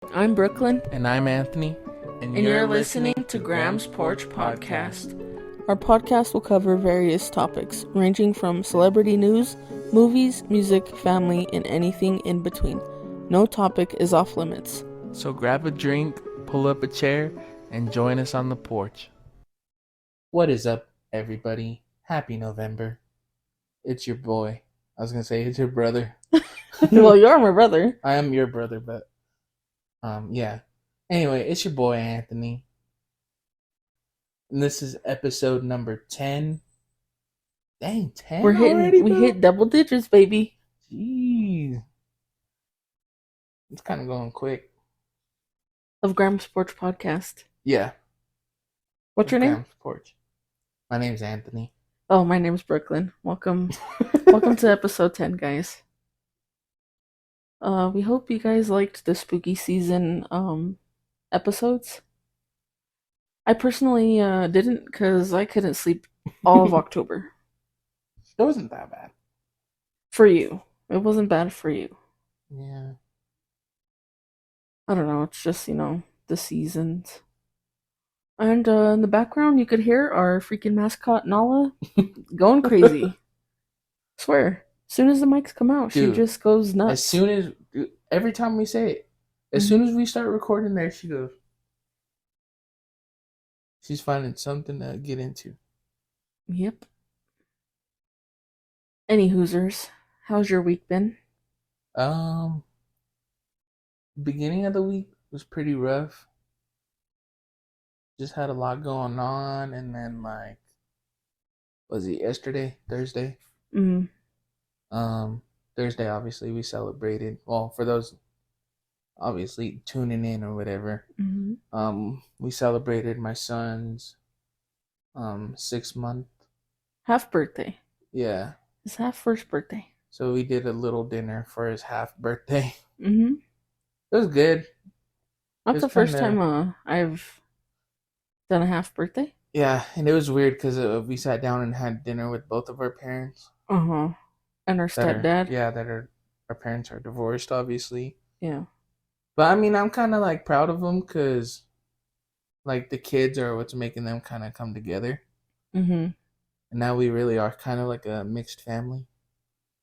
I'm Brooklyn, And I'm Anthony, and you're listening to Graham's Porch Podcast. Our podcast will cover various topics, ranging from celebrity news, movies, music, family, and anything in between. No topic is off limits. So grab a drink, pull up a chair, and join us on the porch. What is up, everybody? Happy November. It's your boy. I was going to say it's your brother. Well, you're my brother. I am your brother, but yeah. Anyway, it's your boy Anthony. And this is episode number 10. Dang, 10 already, We bro? hit double digits, baby. Jeez. It's kind of going quick. Of Graham's Porch Podcast. Yeah. What's your name? Graham's Porch. My name's Anthony. Oh, my name's Brooklyn. Welcome to episode 10, guys. We hope you guys liked the spooky season episodes. I personally didn't, because I couldn't sleep all of October. It wasn't that bad. For you. It wasn't bad for you. Yeah. I don't know, it's just, the seasons. And in the background, you could hear our freaking mascot, Nala, going crazy. Swear. As soon as the mics come out, Dude, she just goes nuts. Every time we say it, as soon as we start recording there, she goes. She's finding something to get into. Yep. Any Hoosers, how's your week been? Beginning of the week was pretty rough. Just had a lot going on, and then was it yesterday? Thursday? Thursday, obviously, we celebrated. Well, for those obviously tuning in or whatever, we celebrated my son's 6-month Half birthday. Yeah. His half first birthday. So we did a little dinner for his half birthday. It was good. That's the first time I've done a half birthday. Yeah, and it was weird because we sat down and had dinner with both of our parents. And our stepdad. Our parents are divorced, obviously. Yeah. But I mean, I'm kind of proud of them because the kids are what's making them kind of come together. And now we really are kind of like a mixed family.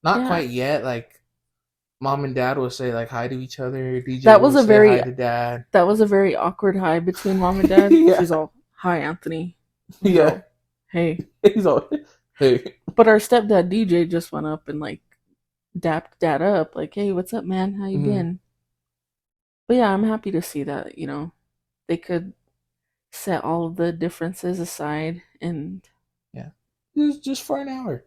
Not quite yet. Mom and dad will say hi to each other. DJ that was will a very hi to dad. That was a very awkward hi between mom and dad. Yeah. She's all, "Hi, Anthony." He's all, "Hey." He's all, "Hey." But our stepdad DJ just went up and dapped dad up, "Hey, what's up, man? How you been?" But yeah, I'm happy to see that they could set all of the differences aside and yeah, it was just for an hour.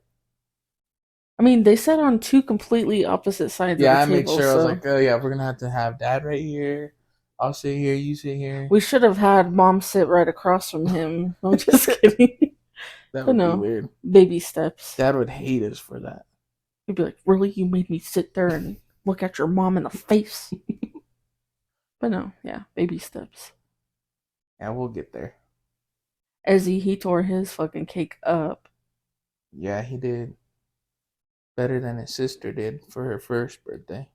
I mean, they sat on two completely opposite sides of the table. Yeah, I made sure. I was like, oh yeah, we're going to have dad right here. I'll sit here, you sit here. We should have had mom sit right across from him. I'm just kidding. That would be weird. Baby steps. Dad would hate us for that. He'd be like, "Really? You made me sit there and look at your mom in the face?" But no, yeah, baby steps. Yeah, we'll get there. Ezzy, he tore his fucking cake up. Yeah, he did. Better than his sister did for her first birthday.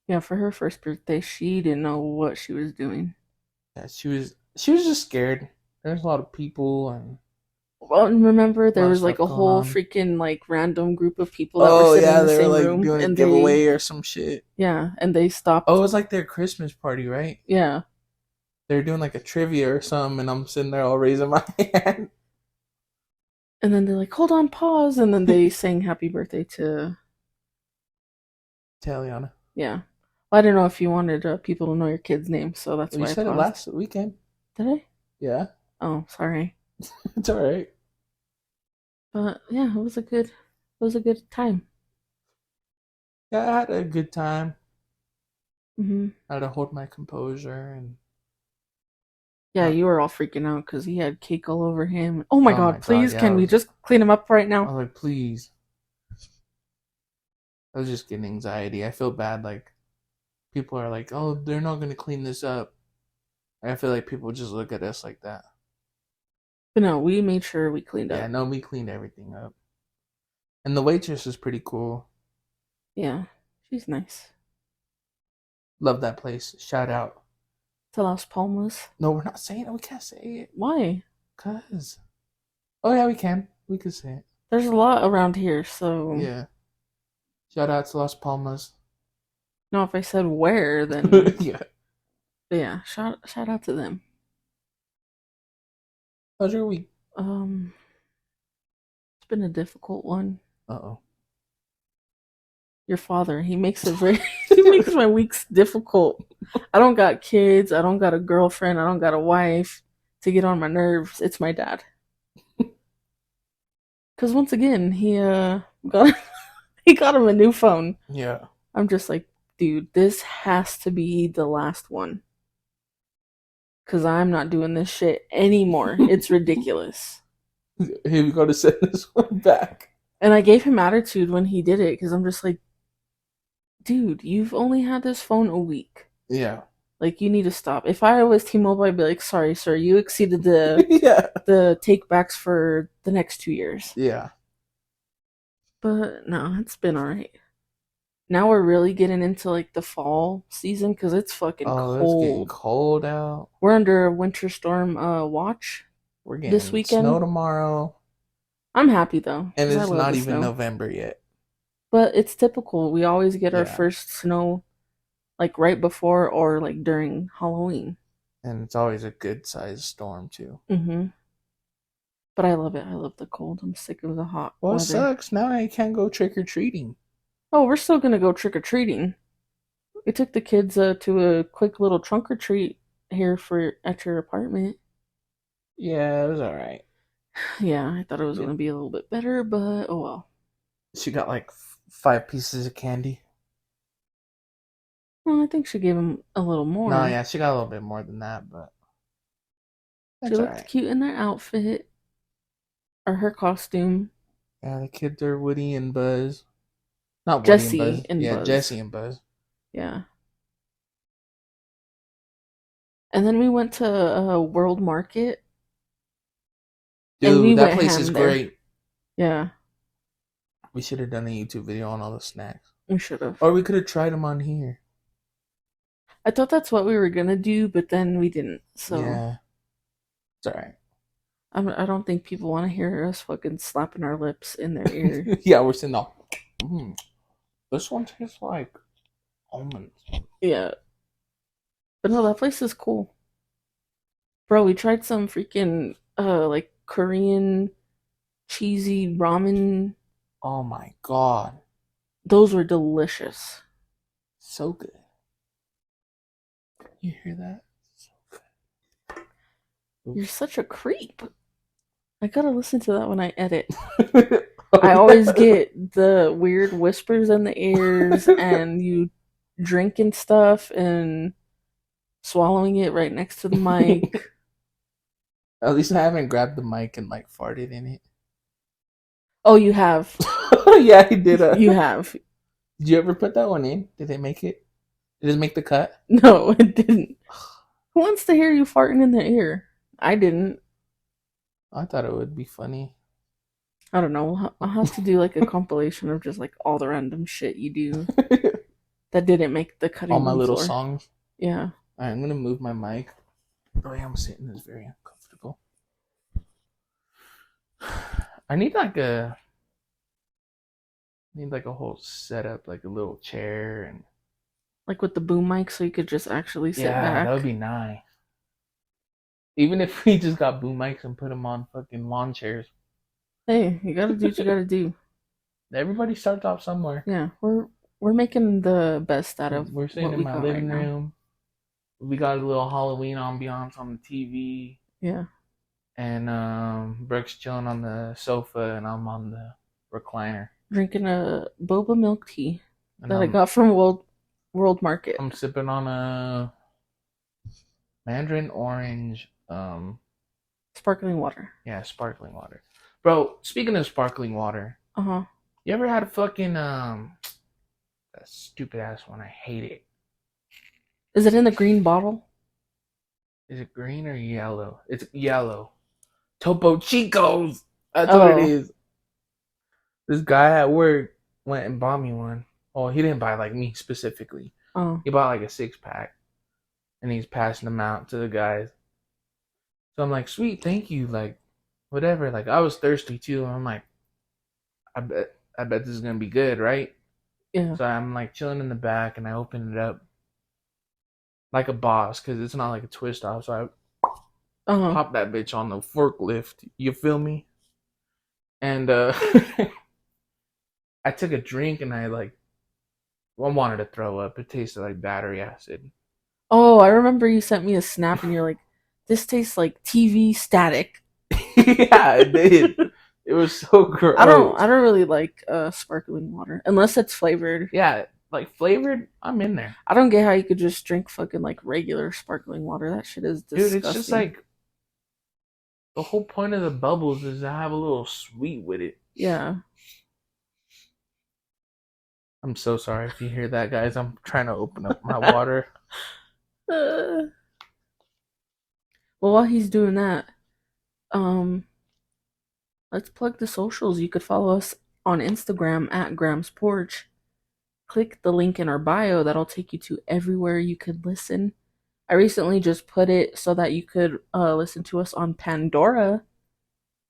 Yeah, for her first birthday, she didn't know what she was doing. Yeah, she was just scared. There's a lot of people and. Well, remember there was a whole freaking random group of people that were sitting in the same room, doing a giveaway or some shit. Yeah, and they stopped. Oh, it was their Christmas party, right? Yeah. They're doing a trivia or something, and I'm sitting there all raising my hand. And then they're like, "Hold on, pause," and then they sang "Happy Birthday" to Eliana. Yeah. Well, I don't know if you wanted people to know your kid's name, so that's why I paused. You said it last weekend. Did I? Yeah. Oh, sorry. It's all right. But yeah, it was a good time. Yeah, I had a good time. I had to hold my composure and. Yeah, you were all freaking out because he had cake all over him. Oh my god, please, can we just clean him up right now? I was like, please. I was just getting anxiety. I feel bad. People are like, oh, they're not going to clean this up. I feel like people just look at us like that. But no, we made sure we cleaned up. Yeah, no, we cleaned everything up. And the waitress is pretty cool. Yeah, she's nice. Love that place. Shout out. To Las Palmas. No, we're not saying it. We can't say it. Why? Cause. Oh yeah, we can. We can say it. There's a lot around here, so Yeah. Shout out to Las Palmas. no. If I said where, then Yeah. yeah. Shout out to them. How's your week? Um, it's been a difficult one. Uh Your father, he makes it very. He makes my weeks difficult. I don't got kids. I don't got a girlfriend. I don't got a wife to get on my nerves. It's my dad. Because once again, got he got him a new phone. Yeah. I'm just like, dude, this has to be the last one. Because I'm not doing this shit anymore. It's ridiculous. Here we go to send this one back. And I gave him attitude when he did it because I'm just like, dude, you've only had this phone a week. Yeah. Like, you need to stop. If I was T-Mobile, I'd be like, sorry, sir, you exceeded the Yeah. the takebacks for the next 2 years. Yeah. But no, it's been alright. Now we're really getting into like the fall season because it's fucking It's getting cold. cold out. We're under a winter storm watch We're getting this weekend. snow tomorrow. I'm happy though. And 'cause I it's love not the even snow. November yet. But it's typical. We always get our Yeah. first snow like right before or like during Halloween. And it's always a good sized storm too. Mm-hmm. But I love it. I love the cold. I'm sick of the hot Well, it weather. sucks. Now I can't go trick or treating. Oh, we're still gonna go trick or treating. We took the kids to a quick little trunk or treat here at your apartment. Yeah, it was alright. Yeah, I thought it was gonna be a little bit better, but oh well. She got like 5 pieces of candy. Well, I think she gave him a little more. No, yeah, she got a little bit more than that, but she looked cute in their outfit or her costume. Yeah, the kids are Woody and Buzz. Not Woody Jesse and Buzz. and Yeah, Buzz. Jesse and Buzz. Yeah. And then we went to a World Market. Dude, that place is great. Yeah. We should have done a YouTube video on all the snacks. We should have. Or we could have tried them on here. I thought that's what we were gonna do, but then we didn't. So yeah, it's alright. I don't think people want to hear us fucking slapping our lips in their ear. Yeah, we're sitting off. This one tastes like almonds. Yeah. But no, that place is cool. Bro, we tried some freaking like Korean cheesy ramen. Oh my god. Those were delicious. So good. You hear that? So good. You're such a creep. I gotta listen to that when I edit. I always get the weird whispers in the ears and you drinking stuff and swallowing it right next to the mic. At least I haven't grabbed the mic and like farted in it. Oh, you have. Yeah, he did. You have. Did you ever put that one in? Did they make it? Did it make the cut? No, it didn't. Who wants to hear you farting in their ear? I didn't. I thought it would be funny. I don't know. I'll have to do like a compilation of just like all the random shit you do that didn't make the cutting All my room little floor. songs. Yeah. Alright, I'm gonna move my mic. The way I'm sitting is very uncomfortable. I need like a whole setup, like a little chair and Like with the boom mic so you could just actually sit back. that would be nice. Even if we just got boom mics and put them on fucking lawn chairs. Hey, you gotta do what you gotta do. Everybody starts off somewhere. Yeah, we're making the best out of We're sitting what in we my got living right now. room. We got a little Halloween ambiance on the TV. Yeah. And Brooke's chilling on the sofa and I'm on the recliner. Drinking a boba milk tea And that I got from World Market. I'm sipping on a mandarin orange Sparkling water. Yeah, sparkling water. Bro, speaking of sparkling water, Uh-huh. you ever had a fucking that stupid ass one? I hate it. Is it in the green bottle? Is it green or yellow? It's yellow. Topo Chicos. That's what it is. This guy at work went and bought me one. Oh, he didn't buy like me specifically. Oh. He bought like a 6-pack, and he's passing them out to the guys. So I'm like, sweet, thank you, like, whatever. Like, I was thirsty too. I'm like, I bet this is gonna be good, right? Yeah. So I'm like chilling in the back, and I open it up like a boss because it's not like a twist off. So I pop that bitch on the forklift. You feel me? And I took a drink, and I wanted to throw up. It tasted like battery acid. Oh, I remember you sent me a snap and you're like, this tastes like TV static. Yeah, it did. It was so gross. I don't really like sparkling water unless it's flavored. Yeah, like flavored, I'm in there. I don't get how you could just drink fucking like regular sparkling water. That shit is disgusting. Dude, it's just like the whole point of the bubbles is to have a little sweet with it. Yeah. I'm so sorry if you hear that, guys. I'm trying to open up my water. Well, while he's doing that, let's plug the socials. You could follow us on Instagram at Graham's Porch. Click the link in our bio. That'll take you to everywhere you could listen. I recently just put it so that you could listen to us on Pandora.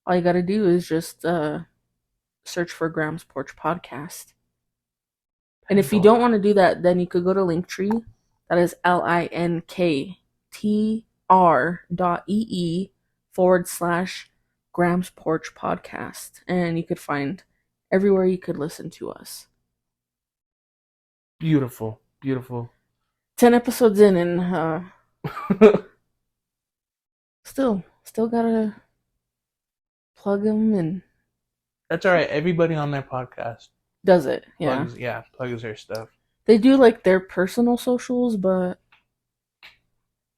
All you gotta do is just search for Graham's Porch Podcast. And if you don't want to do that, then you could go to Linktree. That is linktr.ee/Graham's Porch Podcast. And you could find everywhere you could listen to us. Beautiful. Beautiful. 10 episodes in, and still gotta plug them, and that's all right. Everybody on their podcast does it. Yeah, plugs their stuff. They do like their personal socials, but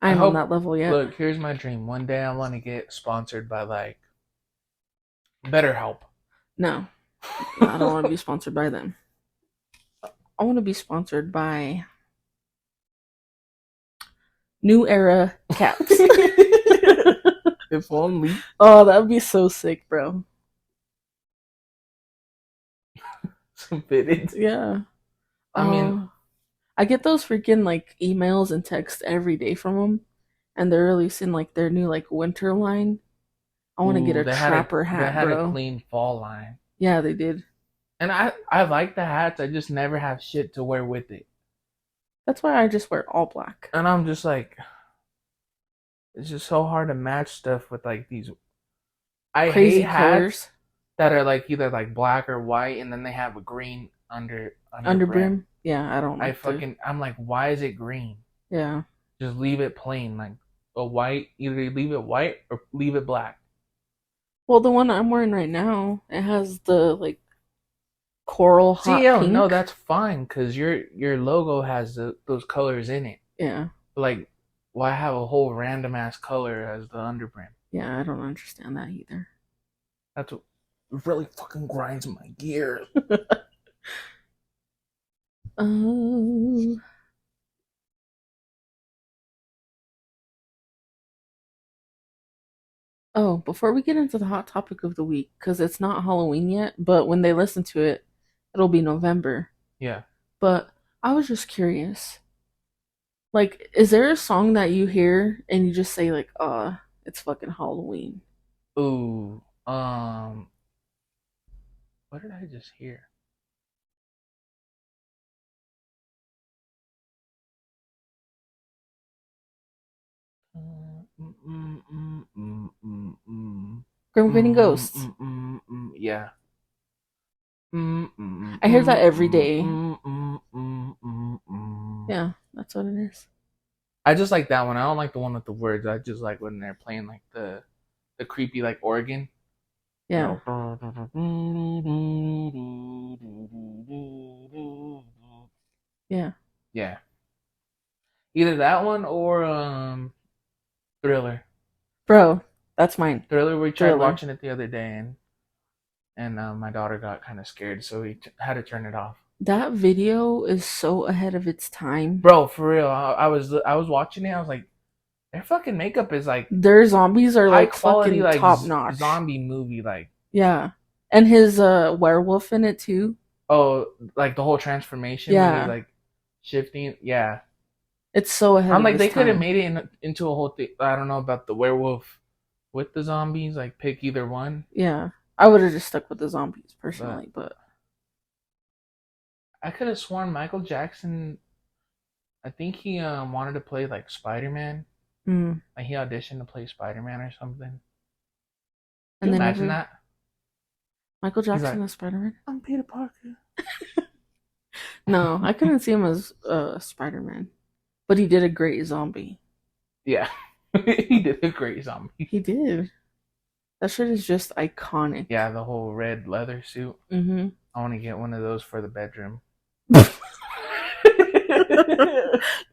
I'm on that level yet. Look, here's my dream. One day I want to get sponsored by like BetterHelp. No, I don't want to be sponsored by them. I want to be sponsored by New Era Caps. If only. Oh, that would be so sick, bro. Some fitted. Yeah. I mean, I get those freaking like emails and texts every day from them, and they're releasing like their new like winter line. I want to get a trapper hat, They had bro. a clean fall line. Yeah, they did. And I like the hats. I just never have shit to wear with it. That's why I just wear all black. And I'm just like, it's just so hard to match stuff with like these. I crazy hate colors hats that are like either like black or white, and then they have a green under brim. Yeah, I don't. I'm like, why is it green? Yeah. Just leave it plain, like a white. Either leave it white or leave it black. Well, the one I'm wearing right now, it has the like coral hot pink. No, that's fine because your logo has those colors in it. Yeah. But like, why have a whole random ass color as the underbrim? Yeah, I don't understand that either. That's what really fucking grinds my gears. Oh, before we get into the hot topic of the week, because it's not Halloween yet, but when they listen to it, it'll be November. Yeah. But I was just curious. Like, is there a song that you hear and you just say like, it's fucking Halloween? Ooh. What did I just hear? Grim Grinning Ghosts. Yeah. I hear that every day. Yeah, that's what it is. I just like that one. I don't like the one with the words. I just like when they're playing like the creepy like organ. Yeah. Yeah. Yeah. Either that one or Thriller. Bro, that's mine. Thriller. We tried watching it the other day, and my daughter got kind of scared, so we had to turn it off. That video is so ahead of its time, bro. For real, I was watching it. I was like, their fucking makeup is like their zombies are like quality, fucking like top notch. Zombie movie, like yeah, and his werewolf in it too. Oh, like the whole transformation. Yeah, like shifting. Yeah, It's so ahead I'm of like its they could have time. made it into a whole thing. I don't know about the werewolf with the zombies. Like pick either one, Yeah. I would have just stuck with the zombies but personally, but I could have sworn Michael Jackson. I think he wanted to play like Spider Man. mm. Like he auditioned to play Spider Man or something. Can And you they imagine never that? Michael He's Jackson like, as Spider-Man? I'm Peter Parker. No, I couldn't see him as Spider-Man. But he did a great zombie. Yeah, he did a great zombie. He did. That shit is just iconic. Yeah, the whole red leather suit. Mm-hmm. I want to get one of those for the bedroom.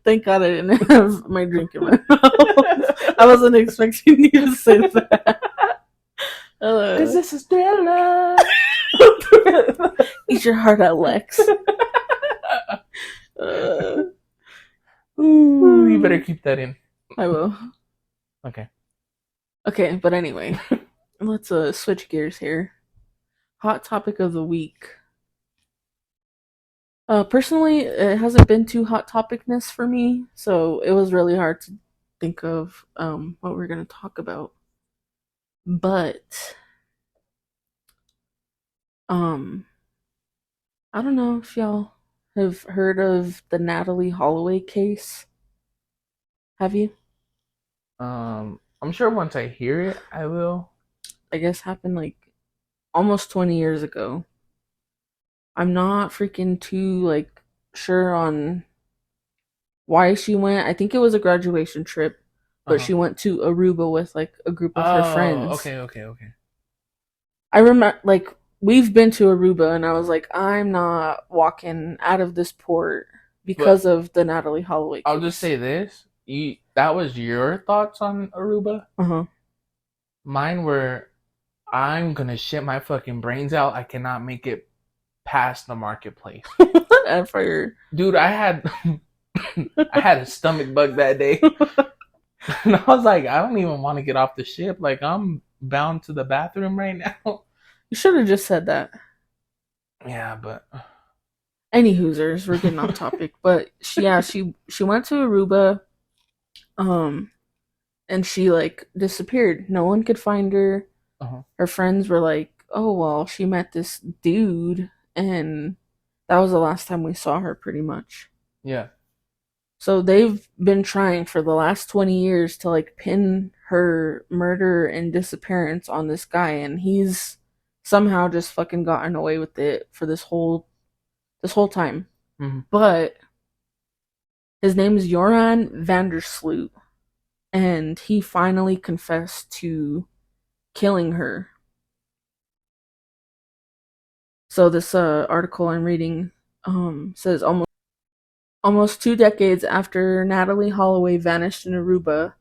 Thank God I didn't have my drink in my mouth. I wasn't expecting you to say that. Cause Uh, this is thriller. Eat your heart out, Lex. Uh, Ooh, you better keep that in. I will. Okay. Okay, but anyway, let's switch gears here. Hot topic of the week. Personally, it hasn't been too hot topicness for me, so it was really hard to think of what we're gonna talk about. But um, I don't know if y'all have heard of the Natalie Holloway case. Have you? I'm sure once I hear it, I will. I guess happened like almost 20 years ago. I'm not freaking too like sure on why she went. I think it was a graduation trip, Uh but huh. she went to Aruba with like a group of her Oh, friends. okay, okay, okay. I remember like we've been to Aruba and I was like, I'm not walking out of this port But because of the Natalie Holloway I'll just case. say this: you that was your thoughts on Aruba. Uh-huh. Mine were, I'm gonna shit my fucking brains out. I cannot make it past the marketplace, And for dude. I had I had a stomach bug that day, and I was like, I don't even want to get off the ship. Like I'm bound to the bathroom right now. you should have just said that. Yeah, but Any Hoosers, we're getting off topic. But she went to Aruba, um, and she like disappeared. No one could find her. uh-huh. Her friends were like, "Oh well, she met this dude, and that was the last time we saw her, pretty much." Yeah. So they've been trying for the last 20 years to like pin her murder and disappearance on this guy, and he's somehow just fucking gotten away with it for this whole time. Mm-hmm. But his name is Joran Vandersloot, and he finally confessed to killing her. So this article I'm reading says almost 2 decades after Natalie Holloway vanished in Aruba,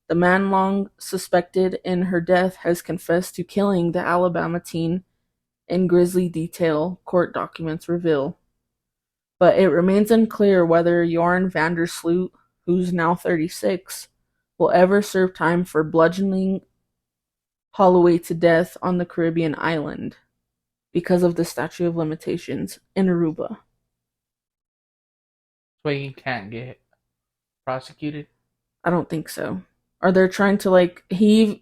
the man long suspected in her death has confessed to killing the Alabama teen in grisly detail, court documents reveal. But it remains unclear whether Jorn Vandersloot, who's now 36, will ever serve time for bludgeoning Holloway to death on the Caribbean island because of the statute of limitations in Aruba. So you can't get prosecuted. I don't think so. Or they're trying to like he's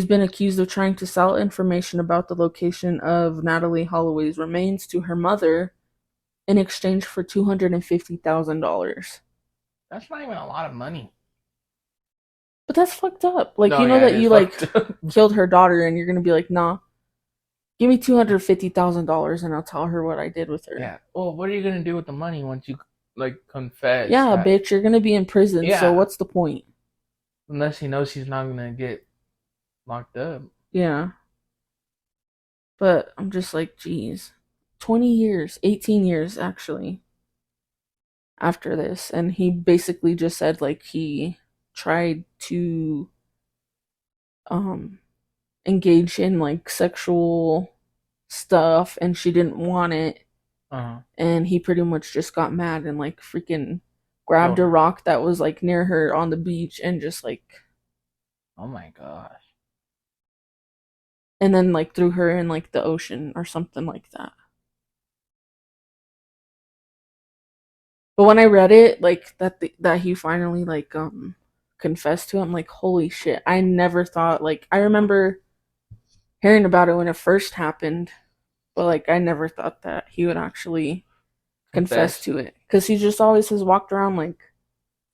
been accused of trying to sell information about the location of Natalie Holloway's remains to her mother in exchange for $250,000. That's not even a lot of money. But that's fucked up. Like No, you know yeah, it that is you like fucked up. killed her daughter and you're gonna be like, nah, give me $250,000 and I'll tell her what I did with her. Yeah. Well, what are you gonna do with the money once you like confess Yeah, that? bitch, you're gonna be in prison, so Yeah. what's the point? Unless he knows he's not gonna get locked up. Yeah. But I'm just like, geez. 20 years, 18 years actually, after this. And he basically just said like he tried to um engage in like sexual stuff and she didn't want it. Uh huh. And he pretty much just got mad and like freaking grabbed Killed a her. rock that was like near her on the beach and just like Oh my gosh. and then like threw her in like the ocean or something like that. But when I read it, like that he finally like confessed to him, like holy shit! I never thought like I remember hearing about it when it first happened, but like I never thought that he would actually confess Confess. to it because he just always has walked around like,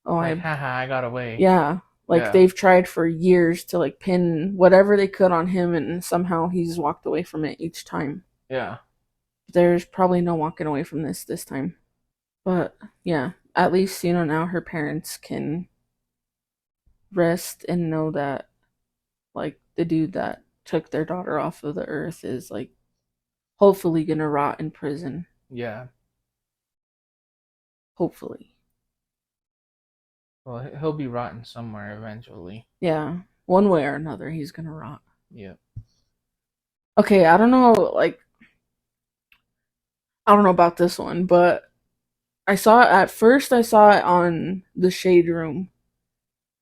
oh Like, I haha, I got away. yeah, like Yeah. they've tried for years to like pin whatever they could on him, and somehow he's walked away from it each time. Yeah. There's probably no walking away from this time. But yeah, at least now her parents can rest and know that like the dude that took their daughter off of the earth is like hopefully gonna rot in prison. Yeah. Hopefully. Well, he'll be rotten somewhere eventually. Yeah. One way or another he's gonna rot. Yeah. Okay, I don't know about this one, but I saw it on the Shade Room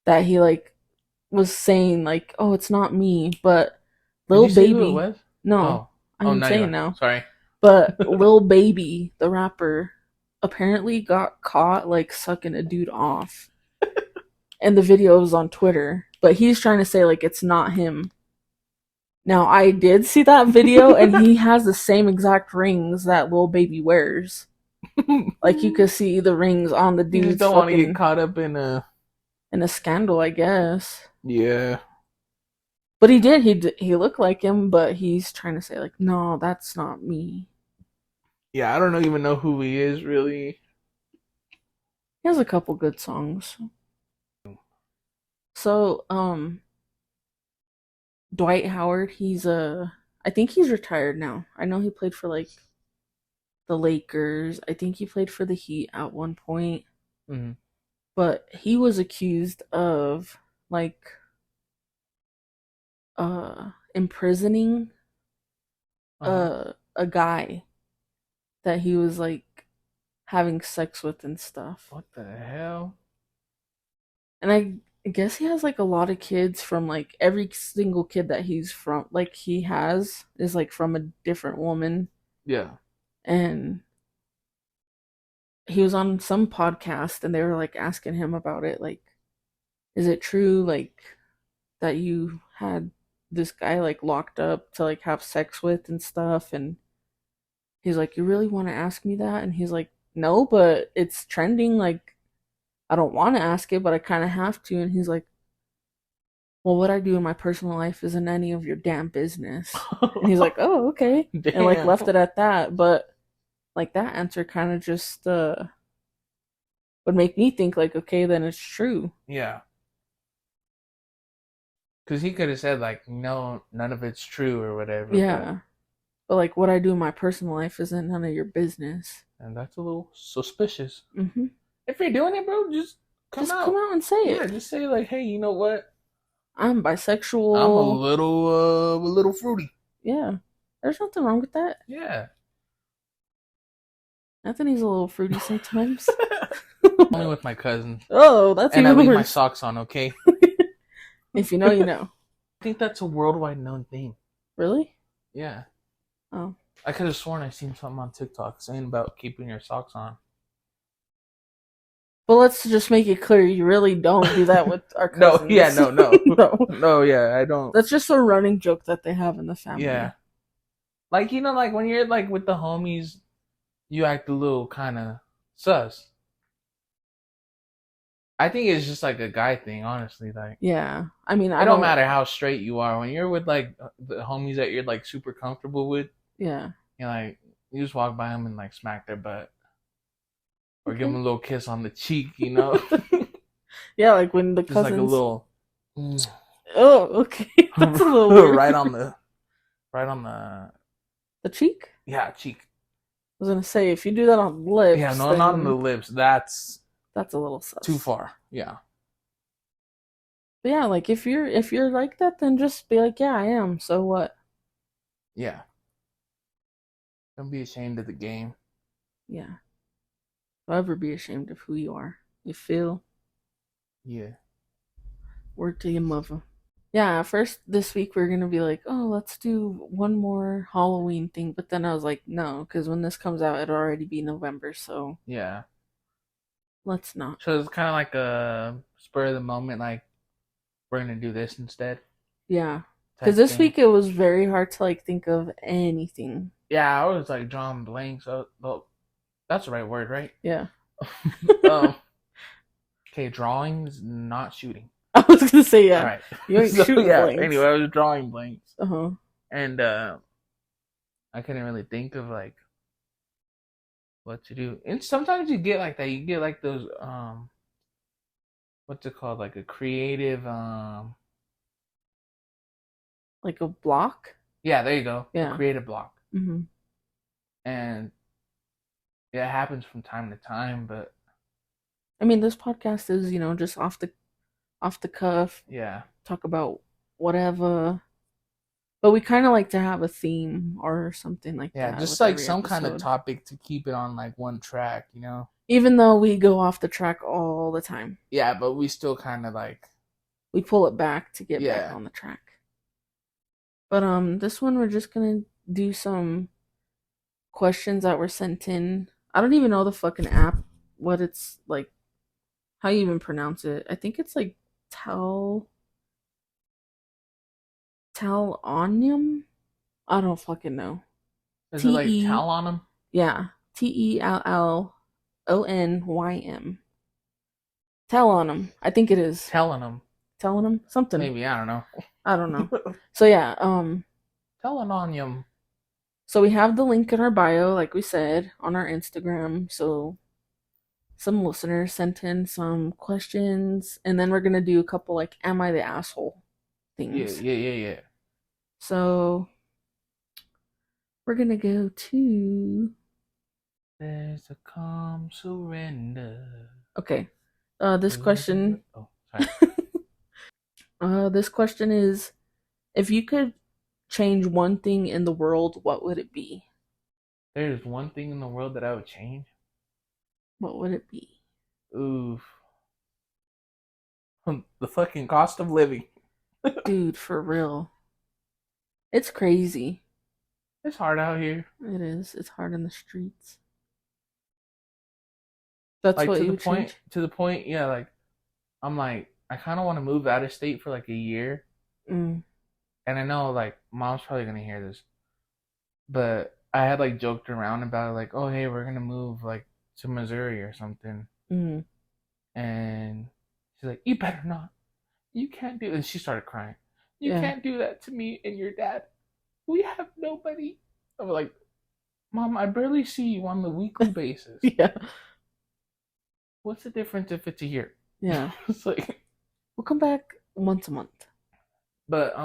that he like was saying like, "Oh, it's not me," but Did Lil you say who it Baby, was? no, Oh. Oh, I'm now you saying are. now, Sorry. but Lil Baby, the rapper, apparently got caught like sucking a dude off, and the video was on Twitter. But he's trying to say like it's not him. Now I did see that video, and he has the same exact rings that Lil Baby wears. Like you could see the rings on the You just dude's don't want to get fucking caught up in a. in a scandal, I guess. Yeah. But he looked like him, but he's trying to say like, no, that's not me. Yeah, I don't even know who he is really. He has a couple good songs. So, Dwight Howard, I think he's retired now. I know he played for like the Lakers. I think he played for the Heat at one point. Mm-hmm. But he was accused of like imprisoning Uh-huh. a guy that he was like having sex with and stuff. What the hell? And I guess he has like a lot of kids from like every single kid that he's from like he has is like from a different woman. Yeah. And he was on some podcast and they were like asking him about it, like, is it true like that you had this guy like locked up to like have sex with and stuff? And he's like, you really want to ask me that? And he's like, no, but it's trending, like I don't want to ask it, but I kind of have to. And he's like, well, what I do in my personal life isn't any of your damn business. And he's like, oh, okay. And like Damn. left it at that. But like that answer kind of just would make me think like, okay, then it's true. Yeah. Because he could have said like, no, none of it's true or whatever. Yeah. But like what I do in my personal life isn't none of your business. And that's a little suspicious. Mm-hmm. If you're doing it, bro, just come Come out. out and say Yeah, it. just say like, hey, you know what? I'm I'm bisexual. a little fruity. Yeah. There's nothing wrong with that. Yeah. Anthony's a little fruity sometimes. Only with my cousins. Oh, that's And I even leave my worse. socks on, okay? If you know, you know. I think that's a worldwide known thing. Really? Yeah. Oh. I could have sworn I seen something on TikTok saying about keeping your socks on. But let's just make it clear, you really don't do that with our cousins. No, yeah, no. No. No, yeah, I don't. That's just a running joke that they have in the family. Yeah. Like, like when you're like with the homies, you act a little kind of sus. I think it's just like a guy thing, honestly. Like, Yeah. I mean, it don't matter how straight you are. When you're with like the homies that you're like super comfortable with, Yeah. you like you just walk by them and like smack their butt or give them a little kiss on the cheek, Yeah, like when the just cousins. like a little. Oh, okay. That's a little weird. right on the. The cheek? Yeah, cheek. I was gonna say if you do that on the lips. Yeah, no, not on the lips. That's a little sus. too far. Yeah. But yeah, like if you're like that, then just be like, yeah, I am. So what? Yeah. Don't be ashamed of the game. Yeah. Don't ever be ashamed of who you are. You feel? Yeah. Word to your mother. Yeah, first this week we are gonna be like, oh, let's do one more Halloween thing. But then I was like, no, because when this comes out, it'll already be November. So Yeah. Let's not. So it's kind of like a spur of the moment, like we're gonna do this instead Yeah. Because type this thing. week it was very hard to like think of anything. Yeah, I was like drawing blanks. So, well, that's the right word, right? Yeah. um, okay, drawing is not shooting. I was gonna say All yeah. right. You ain't So shooting yeah. blanks. Anyway, I was drawing blanks, Uh huh. and I couldn't really think of like what to do. And sometimes you get like that. You get like those what's it called? Like a creative Like a block. yeah, there you go. A Yeah. creative block. Mm-hmm. And yeah, it happens from time to time, but I mean, this podcast is just off the cuff, yeah. talk about whatever. But we kind of like to have a theme or something like Yeah, that just with like every some kind of episode. topic to keep it on like one track, you know? Even though we go off the track all the time, Yeah, but we still kind of like we pull it back to get back yeah. on the track. But this one we're just gonna do some questions that were sent in. I don't even know the fucking app, what it's like, how you even pronounce it. I think it's like Talonium. I don't fucking know. Is it T like E towel on them? yeah, TELLONYM. Telonym. I think it is. Telling them. Telonym something. Maybe, I don't know. I don't know. So yeah, Telenonium. so we have the link in our bio, like we said, on our Instagram. So some listeners sent in some questions, and then we're gonna do a couple like "Am I the asshole?" Yeah, things. yeah, yeah, yeah. So we're gonna go to There's a calm surrender. okay. This question. Oh, sorry. This question is: if you could change one thing in the world, what would it be? There's one thing in the world that I would change. What would it be? Oof. The fucking cost of living. Dude, for real. It's crazy. It's hard out here. It is. It's hard in the streets. That's Like what you would change? to the point, yeah, like I'm like I kinda wanna move out of state for like a year. Mm, And I know like mom's probably gonna hear this. But I had like joked around about it, like, oh hey, we're gonna move like to Missouri or something. mm. And she's like, you better not. You can't do it. And she started crying. You Yeah. can't do that to me and your dad. We have nobody. I'm like, Mom, I barely see you on the weekly basis. Yeah. What's the difference if it's a year? Yeah. It's like, We'll come back once a month. but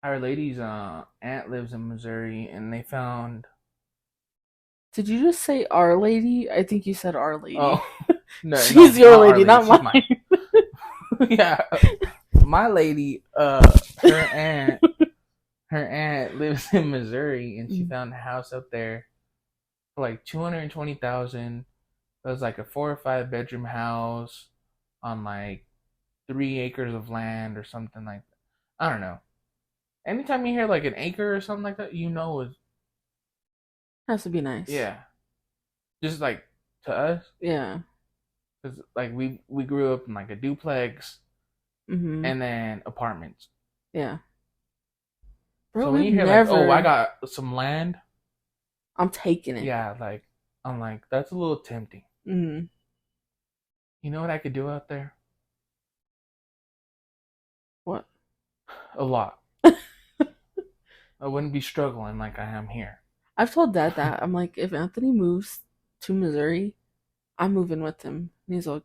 our lady's aunt lives in Missouri, and they found. Did you just say Our Lady? I think you said Our Lady. Oh no, She's your not our lady, not she's mine. Yeah, my lady, her aunt lives in Missouri, and she found a house up there for like 220,000. It was like a 4 or 5 bedroom house on like 3 acres of land or something like that. I don't know. Anytime you hear like an acre or something like that, you know it's Has to be nice. yeah. Just like to us, Yeah. because like we grew up in like a duplex Mm-hmm. and then apartments. Yeah. Bro, So when we've you hear like, oh, I never. got some land, I'm taking it. yeah, like I'm like that's a little tempting. Mm. You know what I could do out there? What? A lot. I wouldn't be struggling like I am here. I've told Dad that. I'm like, if Anthony moves to Missouri, I'm moving with him. And he's like,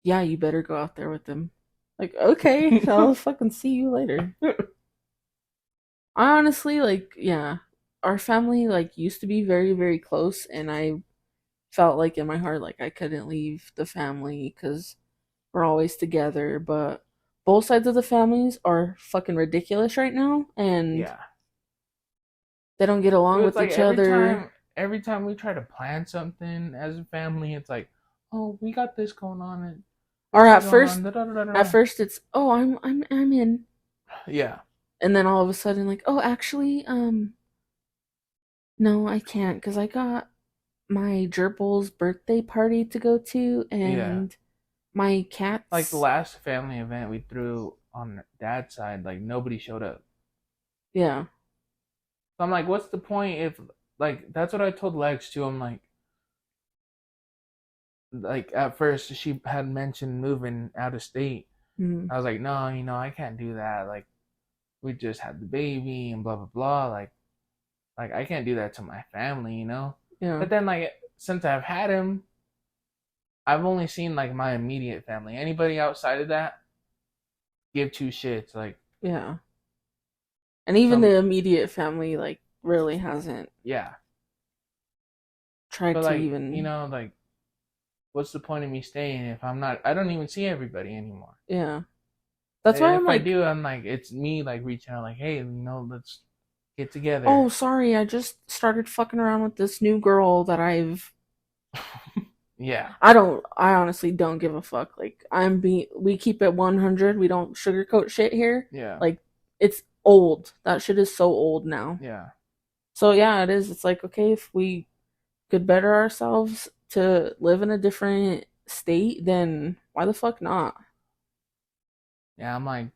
yeah, you better go out there with him. Like, okay, I'll fucking see you later. I honestly, like, yeah, our family, like, used to be very, very close, and I felt like in my heart, like, I couldn't leave the family because we're always together, but both sides of the families are fucking ridiculous right now, and Yeah. they don't get along It's with like each other. every time we try to plan something as a family, it's like, oh, we got this going on and Or this is going on. Da, da, da, at da. first it's, oh, I'm in, Yeah. and then all of a sudden, like, oh, actually, no, I can't because I got my gerbil's birthday party to go to, Yeah. and my Like the cat's. last family event we threw on dad's side, like nobody showed up. Yeah. So I'm like, what's the point if like that's what I told Lex too. I'm like at first she had mentioned moving out of state. Mm. I was like, no, I can't do that. Like we just had the baby and blah blah blah. Like I can't do that to my family. Yeah. But then like since I've had him, I've only seen like my immediate family. Anybody outside of that, give two shits. Like Yeah. And even some, the immediate family, like, really hasn't yeah. tried But to like even. like what's the point of me staying if I'm not? I don't even see everybody anymore. Yeah. That's why And I'm if I like, do, I'm like it's me like reaching out like, hey, let's get oh, together. sorry, I just started fucking around with this new girl that I've. Yeah, I honestly don't give a fuck. Like, we keep it 100. We don't sugarcoat shit here. yeah, Like, it's old. That shit is so old now. yeah, So, yeah, it is. It's like, okay, if we could better ourselves to live in a different state, then why the fuck not? yeah. I'm like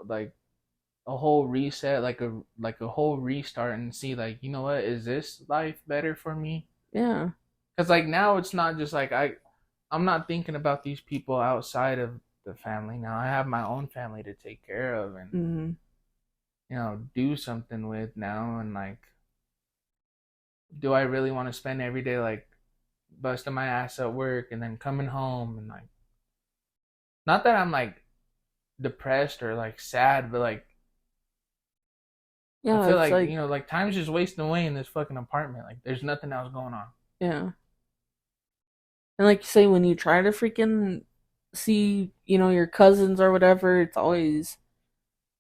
like a whole reset, like a whole restart, and see like what is this life better for me? Yeah. Because like now it's not just like I'm not thinking about these people outside of the family now. I have my own family to take care of and Mm-hmm. do something with now. And like, do I really want to spend every day like busting my ass at work and then coming home and like, not that I'm like depressed or like sad, but like I Yeah, feel it's like like, like time's just wasting away in this fucking apartment. Like there's nothing else going on. yeah. And like you say, when you try to freaking see, your cousins or whatever, it's always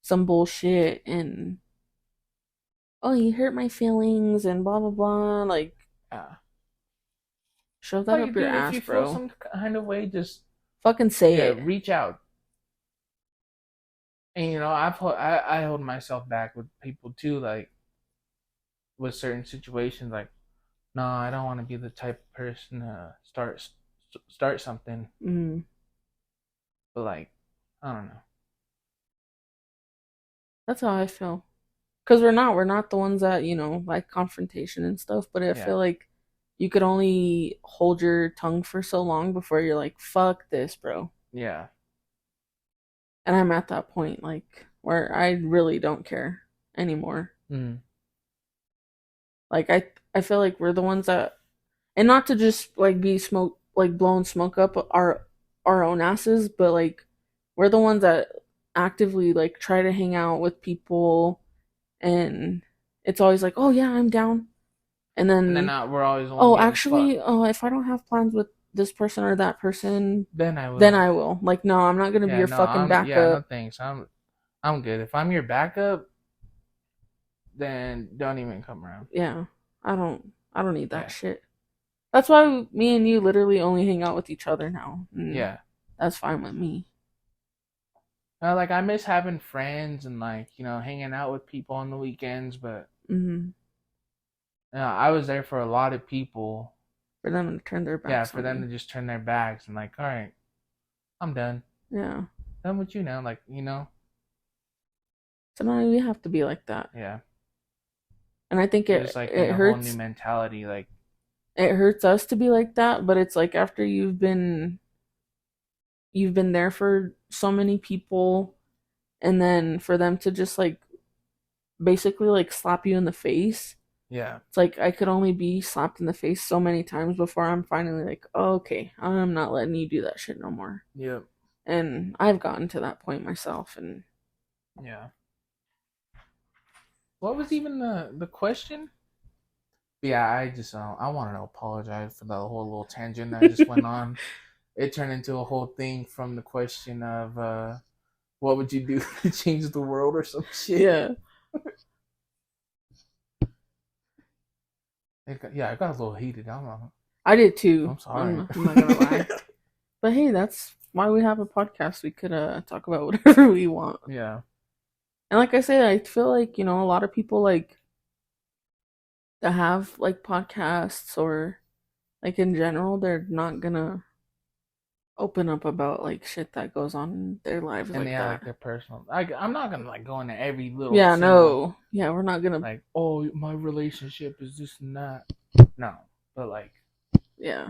some bullshit and, oh, you hurt my feelings and blah, blah, blah. Like, Yeah. shove that Like, up your dude, if ass, you feel bro. some kind of way, just Fucking say yeah, it. reach out. And I hold myself back with people too, like with certain situations. Like, no, I don't want to be the type of person to start something. Mm. But like, I don't know. That's how I feel. Because we're not the ones that, like confrontation and stuff, but I Yeah, feel like you could only hold your tongue for so long before you're like, fuck this, bro. yeah, And I'm at that point, like, where I really don't care anymore. mm, Like, I feel like we're the ones that, and not to just like be smoke, like blowing smoke up our own asses, but like we're the ones that actively like try to hang out with people, and it's always like, oh yeah, I'm down, and and then then, we're always the one oh, getting fucked. actually, oh, if I don't have plans with this person or that person, Then I then will. I will. Like, no, I'm not gonna be Yeah, your no, fucking no backup. thanks. I'm good. If I'm your backup, then don't even come around. Yeah, I don't need that Yeah, shit. That's why me and you literally only hang out with each other now, and yeah. that's fine with me. Like I miss having friends and like hanging out with people on the weekends, but Hmm. I was there for a lot of people. For them to turn their Yeah, backs for on them you. to just turn their backs and like, all right, I'm done. Yeah. Done with you now. Like Sometimes we have to be like that. yeah. And I think You're it just like in it a whole new hurts mentality. Like it hurts us to be like that, but it's like after you've been there for so many people, and then for them to just like basically like slap you in the face. yeah, It's like I could only be slapped in the face so many times before I'm finally like, oh, okay, I'm not letting you do that shit no more. yeah, And I've gotten to that point myself, and yeah. What was even the question? Yeah, I just I want to apologize for the whole little tangent I just went on. It turned into a whole thing from the question of what would you do to change the world or some shit. yeah, Yeah, I got a little heated. I did too. I'm sorry. I'm not gonna lie. But hey, that's why we have a podcast. We could talk about whatever we want. Yeah, And like I said, I feel like, a lot of people like that have like podcasts or Like in general, they're not gonna open up about like shit that goes on in their lives And like yeah, that. like their personal. Like I'm not gonna like go into every little Yeah, single no. Yeah, we're not gonna. like, oh, my relationship is this and that. No, but like Yeah.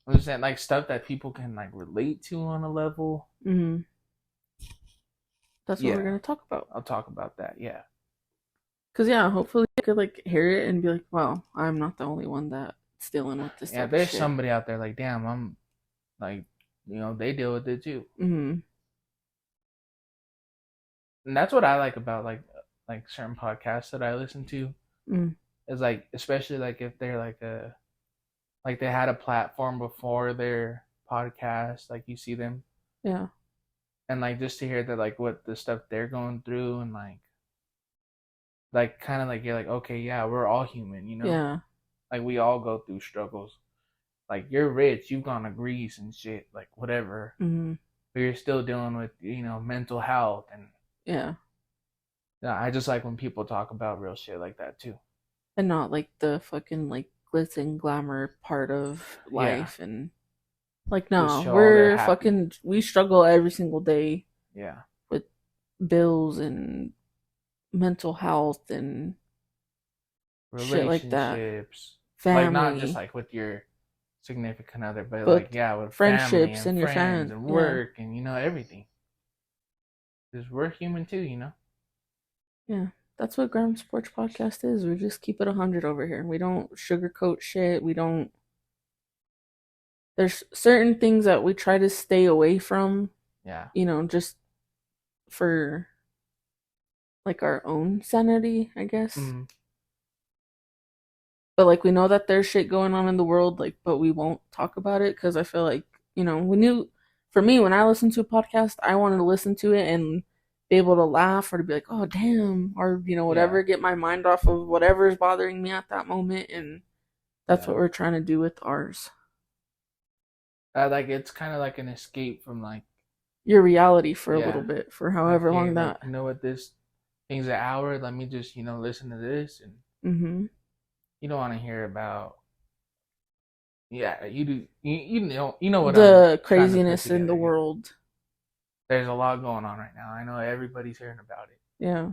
I'm just saying, like stuff that people can like relate to on a level. Mm-hmm. That's what we're Yeah, gonna talk about. I'll talk about that. Yeah, Cause yeah, hopefully I could like hear it and be like, "Wow, I'm not the only one that's dealing with this yeah. type of There's shit." somebody out there like, damn, I'm like, they deal with it too, Mm-hmm. and that's what I like about like certain podcasts that I listen to. Mm. Is like, especially like if they're like they had a platform before their podcast, like you see them, Yeah. and like just to hear that like what the stuff they're going through, and like kind of like you're like, okay, yeah, we're all human. Yeah. Like we all go through struggles. Like you're rich, you've gone to Greece and shit, like whatever, Mm-hmm. but you're still dealing with mental health. And Yeah. yeah, I just like when people talk about real shit like that too. And not like the fucking like glitz and glamour part of Yeah, life and like just no, show all they're we're happy. fucking we struggle every single day Yeah, with bills and mental health and shit like that. relationships, like not just Family, like with your significant other, but like but yeah, with family friendships and and your friends fan. and Yeah. work and everything. Because we're human too. Yeah. That's what Graham Sports Podcast is. We just keep it 100 over here. We don't sugarcoat shit. We don't. There's certain things that we try to stay away from, Yeah. just for like our own sanity, I guess. Mm, But like we know that there's shit going on in the world, like, but we won't talk about it because I feel like when you, for me, when I listen to a podcast, I wanted to listen to it and be able to laugh or to be like, oh damn, or yeah. whatever, get my mind off of whatever is bothering me at that moment, and that's Yeah. what we're trying to do with ours. Like it's kind of like an escape from like, Your reality for a little yeah, bit, for like however hey, long like that. you know what, this thing's an hour. Let me just listen to this, and Mm-hmm. you don't want to hear about. Yeah, you do. You know what I'm The trying to put craziness in the together here. world. There's a lot going on right now. I know everybody's hearing about it. Yeah.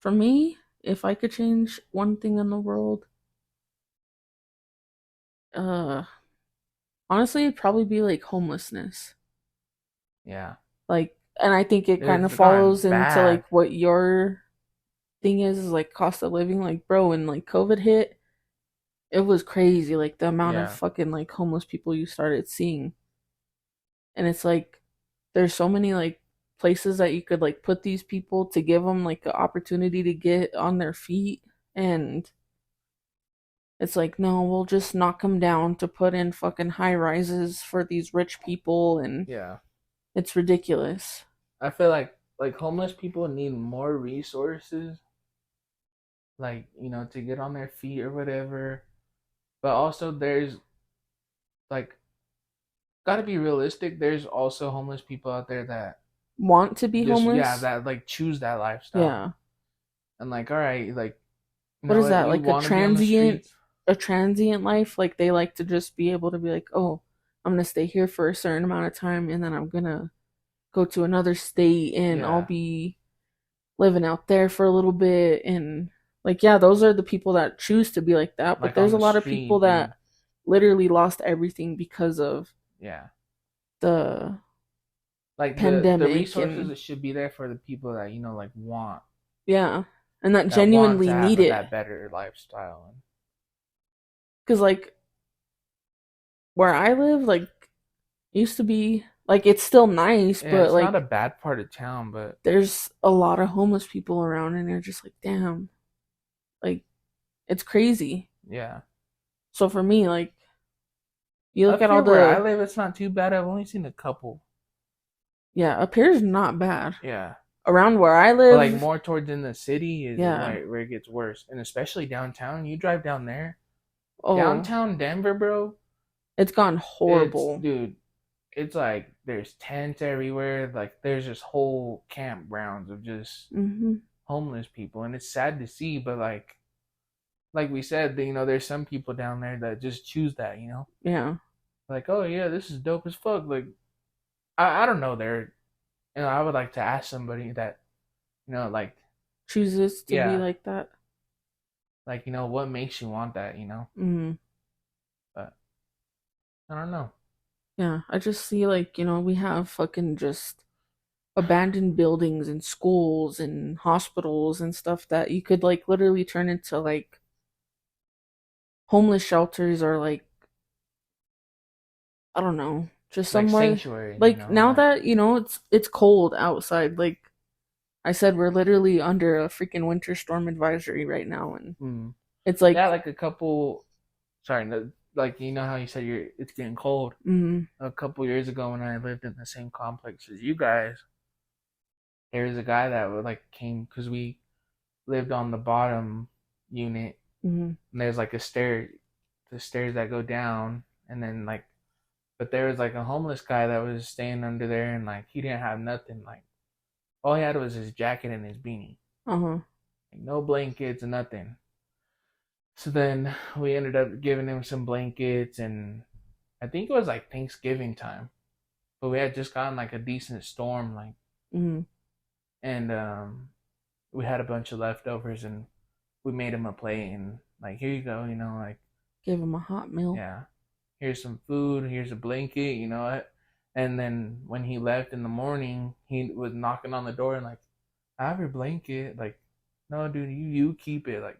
For me, if I could change one thing in the world, uh honestly, it'd probably be like homelessness. Yeah, Like, and I think it kind it's of gotten follows into bad. like what your thing is like cost of living. Like, bro, when like COVID hit, it was crazy. Like the amount of Yeah, fucking like homeless people you started seeing, and it's like there's so many like places that you could like put these people to give them like the opportunity to get on their feet, and it's like no, we'll just knock them down to put in fucking high rises for these rich people, and yeah. it's ridiculous. I feel like homeless people need more resources, like to get on their feet or whatever. But also, there's like got to be realistic. There's also homeless people out there that Want to be just, yeah, homeless? that like choose that lifestyle. Yeah. And like, all right, like, you What know is what, that? you Like a want to be on the transient streets. life? Like they like to just be able to be like, "Oh, I'm going to stay here for a certain amount of time and then I'm going to go to another state and I'll Yeah, be living out there for a little bit." And like yeah, those are the people that choose to be like that, but like there's on a the lot of people street. And that literally lost everything because of yeah, the like the pandemic resources and that should be there for the people that like yeah, and that want to genuinely have need it. that better lifestyle. Cuz like where I live like used to be like it's still nice, Yeah, but it's not a like bad part of town, but there's a lot of homeless people around and you're just like, damn, like it's crazy. yeah. So for me, like you look Up at all here where I the live, it's not too bad. I've only seen a couple. yeah, up here is not bad. Yeah. Around where I But like live, more towards in the city is yeah. where it gets worse. And especially downtown. You drive down there. Oh, Downtown Denver, bro. it's gone It's horrible. dude, it's like there's tents everywhere. Like there's just whole campgrounds of just Mm-hmm. homeless people, and it's sad to see. But like like we said, there's some people down there that just choose that. Yeah. Like, oh yeah, this is dope as fuck. Like, I don't know. I would like to ask somebody that, like, Chooses to be yeah, like that. like, what makes you want that. Mm. But I don't know. Yeah. I just see like, we have fucking just abandoned buildings and schools and hospitals and stuff that you could like literally turn into like homeless shelters or like I don't know, just Like somewhere sanctuaries, like now like, that it's cold outside. Like I said, we're literally under a freaking winter storm advisory right now, and mm. it's like, Yeah, like a couple. Sorry, no, like how you said it's getting cold. mm, A couple years ago, when I lived in the same complex as you guys, there was a guy that would like came because we lived on the bottom unit, mm, and there's like the stairs that go down, and then like, but there was like a homeless guy that was staying under there, and like he didn't have nothing. Like all he had was his jacket and his beanie, uh-huh, like no blankets and nothing. So then we ended up giving him some blankets, and I think it was like Thanksgiving time, but we had just gotten like a decent storm, like, mm, and we had a bunch of leftovers, and we made him a plate, and like, here you go, like, give him a hot meal. yeah, here's some food, here's a blanket, what. And then when he left in the morning, he was knocking on the door and like, I have your blanket. Like, no, dude, you keep it. Like,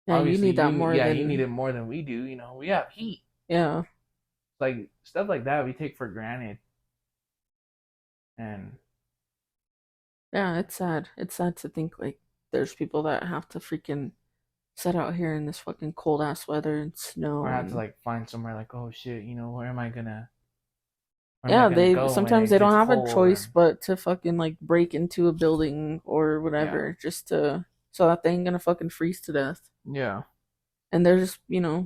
Yeah, you obviously need that more yeah, you need than, it more than we do. We have heat. yeah, Like stuff like that we take for granted. And yeah, it's sad. It's sad to think like there's people that have to freaking sit out here in this fucking cold ass weather and or snow have to and like find somewhere like, oh shit, where am I yeah, gonna they go when sometimes it they don't gets have a cold? choice And but to fucking like break into a building or yeah. whatever just to so that they ain't gonna fucking freeze to death. Yeah. And there's,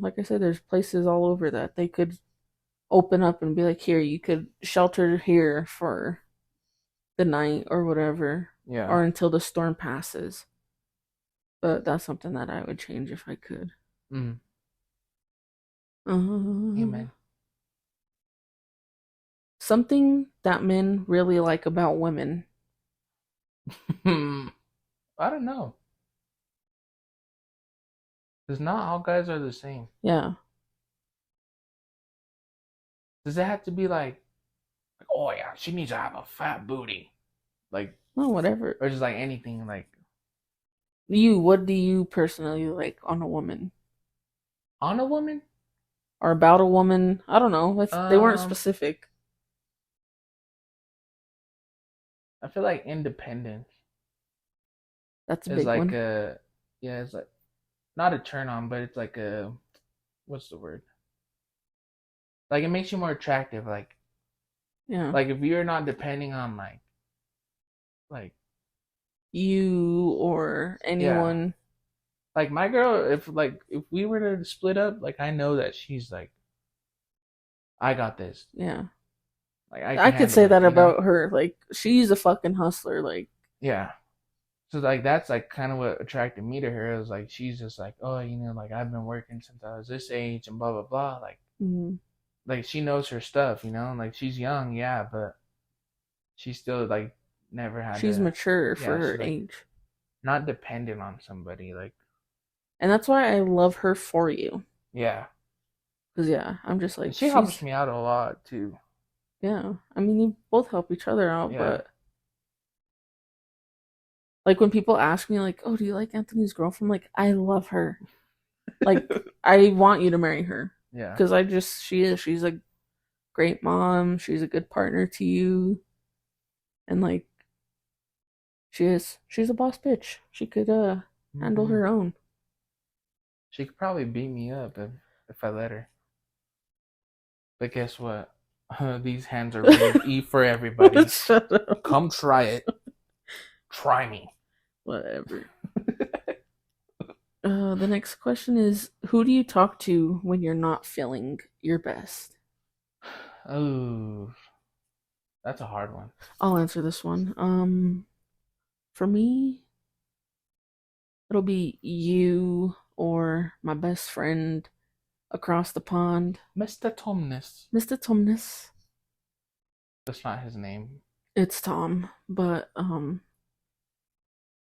like I said, there's places all over that they could open up and be like, here, you could shelter here for the night or whatever, Yeah. or until the storm passes. But that's something that I would change if I could. Mm. Uh, Amen. something that men really like about women. I don't know. Because not all guys are the same. Yeah. Does it have to be like, oh yeah, she needs to have a fat booty? Like, Well, whatever. or just like anything, like What do you personally like on a woman? on a woman? Or about a woman? I don't know. They weren't Um, specific. I feel like independence That's a is big like one. a, yeah, it's like not a turn on, but it's like a, what's the word? Like it makes you more attractive. Yeah. Like if you're not depending on like You or yeah, anyone. like my girl, if we were to split up, like I know that she's like, I got this. Yeah. Like I I can could handle say it, that about her. Like, she's a fucking hustler. Like, Yeah. So like that's like kind of what attracted me to her. It was like she's just like, oh, like I've been working since I was this age and blah blah blah. mm, Like she knows her stuff. Like she's young, yeah, but she still like never had she's to. mature for Yeah, her she's like age. not dependent on somebody. Like And that's why I love her for you. yeah, Because, yeah, I'm just and like, she helps me out a lot too. yeah. I mean, you both help each other out, Yeah, but like when people ask me, like, oh, do you like Anthony's girlfriend? Like, I love her. Like, I want you to marry her. yeah. Because she is. She's a great mom. She's a good partner to you. And, like, she is. She's a boss bitch. She could, handle Hmm. her own. She could probably beat me up if I let her. But guess what? These hands are raised. E for everybody. Shut up. Come try it. Try me. Whatever. The next question is, who do you talk to when you're not feeling your best? Oh, that's a hard one. I'll answer this one. For me, it'll be you or my best friend across the pond. Mr. Tomness. Mr. Tumnus. That's not his name. It's Tom. But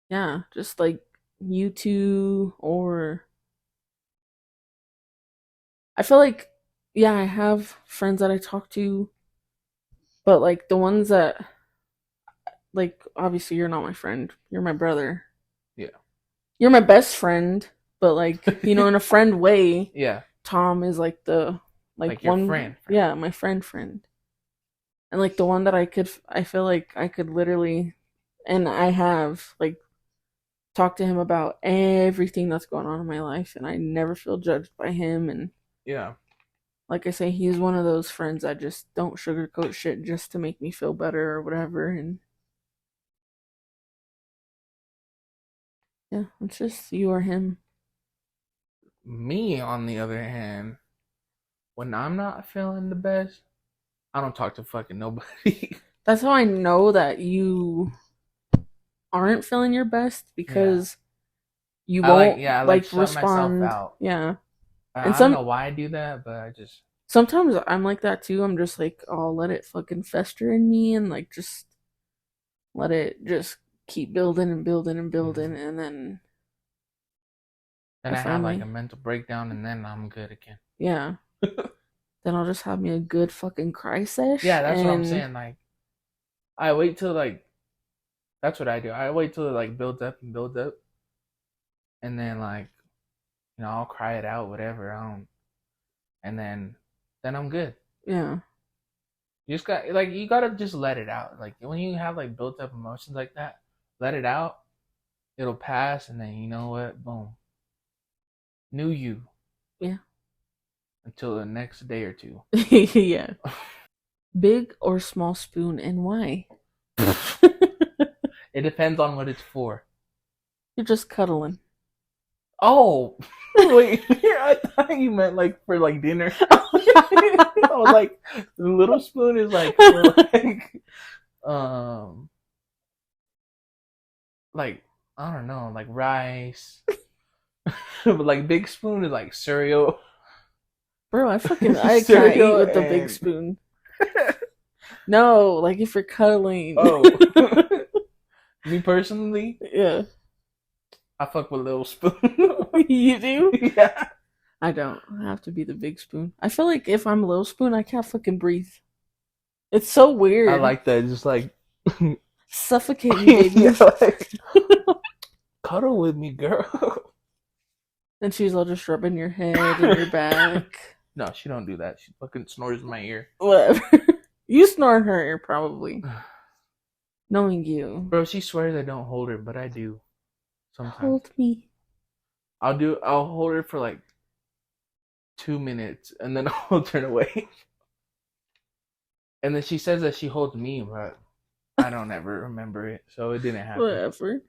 yeah, just like you two, or I feel like, yeah, I have friends that I talk to, but like the ones that, like, obviously you're not my friend, you're my brother. Yeah. You're my best friend, but like, in a friend way. Yeah. Tom is like the like your one friend. Yeah, my friend. And like the one that I feel like I could literally, and I have, like, talk to him about everything that's going on in my life, and I never feel judged by him. And Yeah. like I say, he's one of those friends that just don't sugarcoat shit just to make me feel better or whatever. And yeah, it's just you or him. Me, on the other hand, when I'm not feeling the best, I don't talk to fucking nobody. That's how I know that you aren't feeling your best, Yeah. because you I won't like like shut myself respond. out. Yeah. And I don't know why I do that, but I just sometimes I'm like that too. I'm just like, oh, let it fucking fester in me, and like just let it just keep building and building and building, and then then I I have like finally, a mental breakdown, and then I'm good again. yeah, then I'll just have me a good fucking cry sesh. Yeah, that's what I'm And saying. Like, I wait till like that's what I do. I wait till it like builds up and builds up, and then like I'll cry it out, whatever. I don't, and then I'm good. yeah, You just got like you gotta just let it out. Like when you have like built up emotions like that, let it out. It'll pass, and then you know what? Boom, new you yeah. until the next day or two. Yeah. Big or small spoon, and why? It depends on what it's for. You're just cuddling. Oh, wait, I thought you meant like for like dinner. I was like, the little spoon is like for um, like I don't know, like rice. But like big spoon is like cereal, Bro, I can't eat cereal with the big and spoon. No, like if you're cuddling. oh. Me personally, Yeah. I fuck with little spoon. You do? Yeah, I don't. I have to be the big spoon. I feel like if I'm a little spoon, I can't fucking breathe. It's so I weird. like that. Just like Suffocate me, yeah, baby. like cuddle with me, girl. And she's all just rubbing your head and your back. No, she don't do that. She fucking snores in my ear. Whatever. You snore in her ear, probably. Knowing you. Bro, she swears I don't hold her, but I do sometimes. Hold me. I'll hold her for like 2 minutes and then I'll turn away. And then she says that she holds me, but I don't ever remember it, so it didn't happen. Whatever.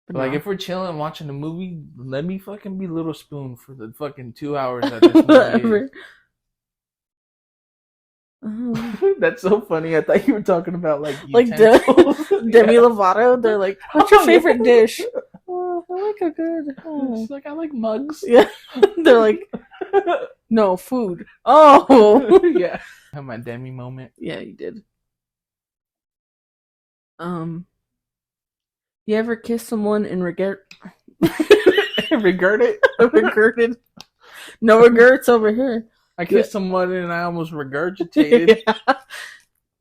But like if we're chilling watching a movie, let me fucking be Little Spoon for the fucking 2 hours that this movie Whatever. is. That's so funny. I thought you were talking about like Demi Lovato. They're like, what's your favorite dish? Oh, I like a good. She's like, I like mugs. Yeah. They're like, no, food. Oh. Yeah. I had my Demi moment. Yeah, you did. You ever kiss someone and regret? Regret it? Regretted? No regrets over here. I kissed someone and I almost regurgitated. Yeah.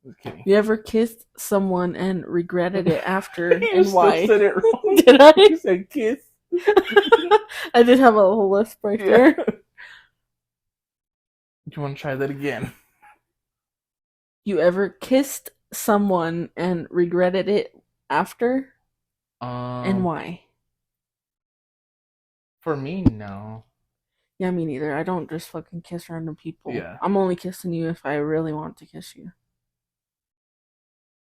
Okay. You ever kissed someone and regretted it after, You and why? said it wrong. Did I? You said kiss. I did have a whole list right there. Do you want to try that again? You ever kissed someone and regretted it after, and why? For me, no. Yeah, me neither. I don't just fucking kiss random people. Yeah. I'm only kissing you if I really want to kiss you.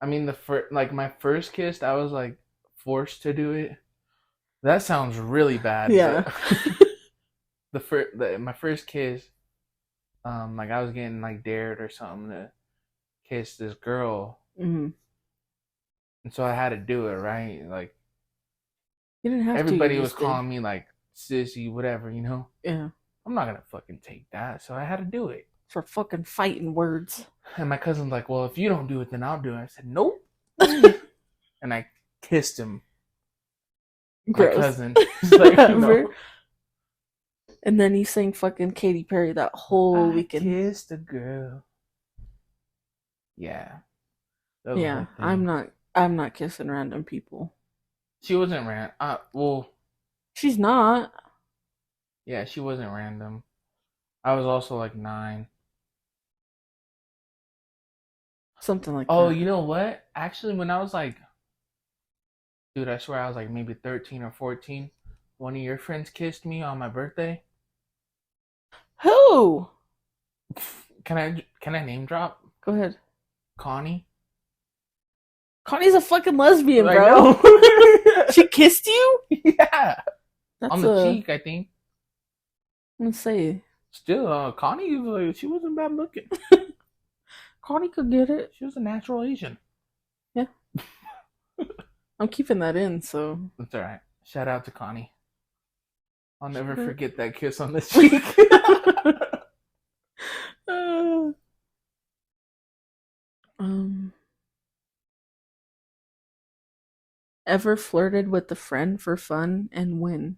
I mean, my first kiss, I was like forced to do it. That sounds really bad. Yeah. My first kiss, like I was getting like dared or something to kiss this girl, and so I had to do it, right? Like you didn't have everybody to. was calling me like sissy, whatever, Yeah. I'm not gonna fucking take that. So I had to do it. For fucking fighting words. And my cousin's like, well, if you don't do it, then I'll do it. I said, nope. And I kissed him. My Gross. cousin. He's like, no. And then he sang fucking Katy Perry that whole I weekend. kissed a girl. Yeah. Yeah, I'm not kissing random people. She wasn't well, she's not. Yeah, she wasn't random. I was also like 9. Something like that. Oh, you know what? Actually, when I was like, dude, I swear I was like maybe 13 or 14. One of your friends kissed me on my birthday. Who? Can I name drop? Go ahead. Connie. Connie's a fucking lesbian, bro. She kissed you? Yeah. That's on the cheek, I think. Let's say. Still, Connie, like, she wasn't bad looking. Connie could get it. She was a natural Asian. Yeah. I'm keeping that in, so. That's alright. Shout out to Connie. I'll never forget that kiss on the cheek. Ever flirted with a friend for fun and when?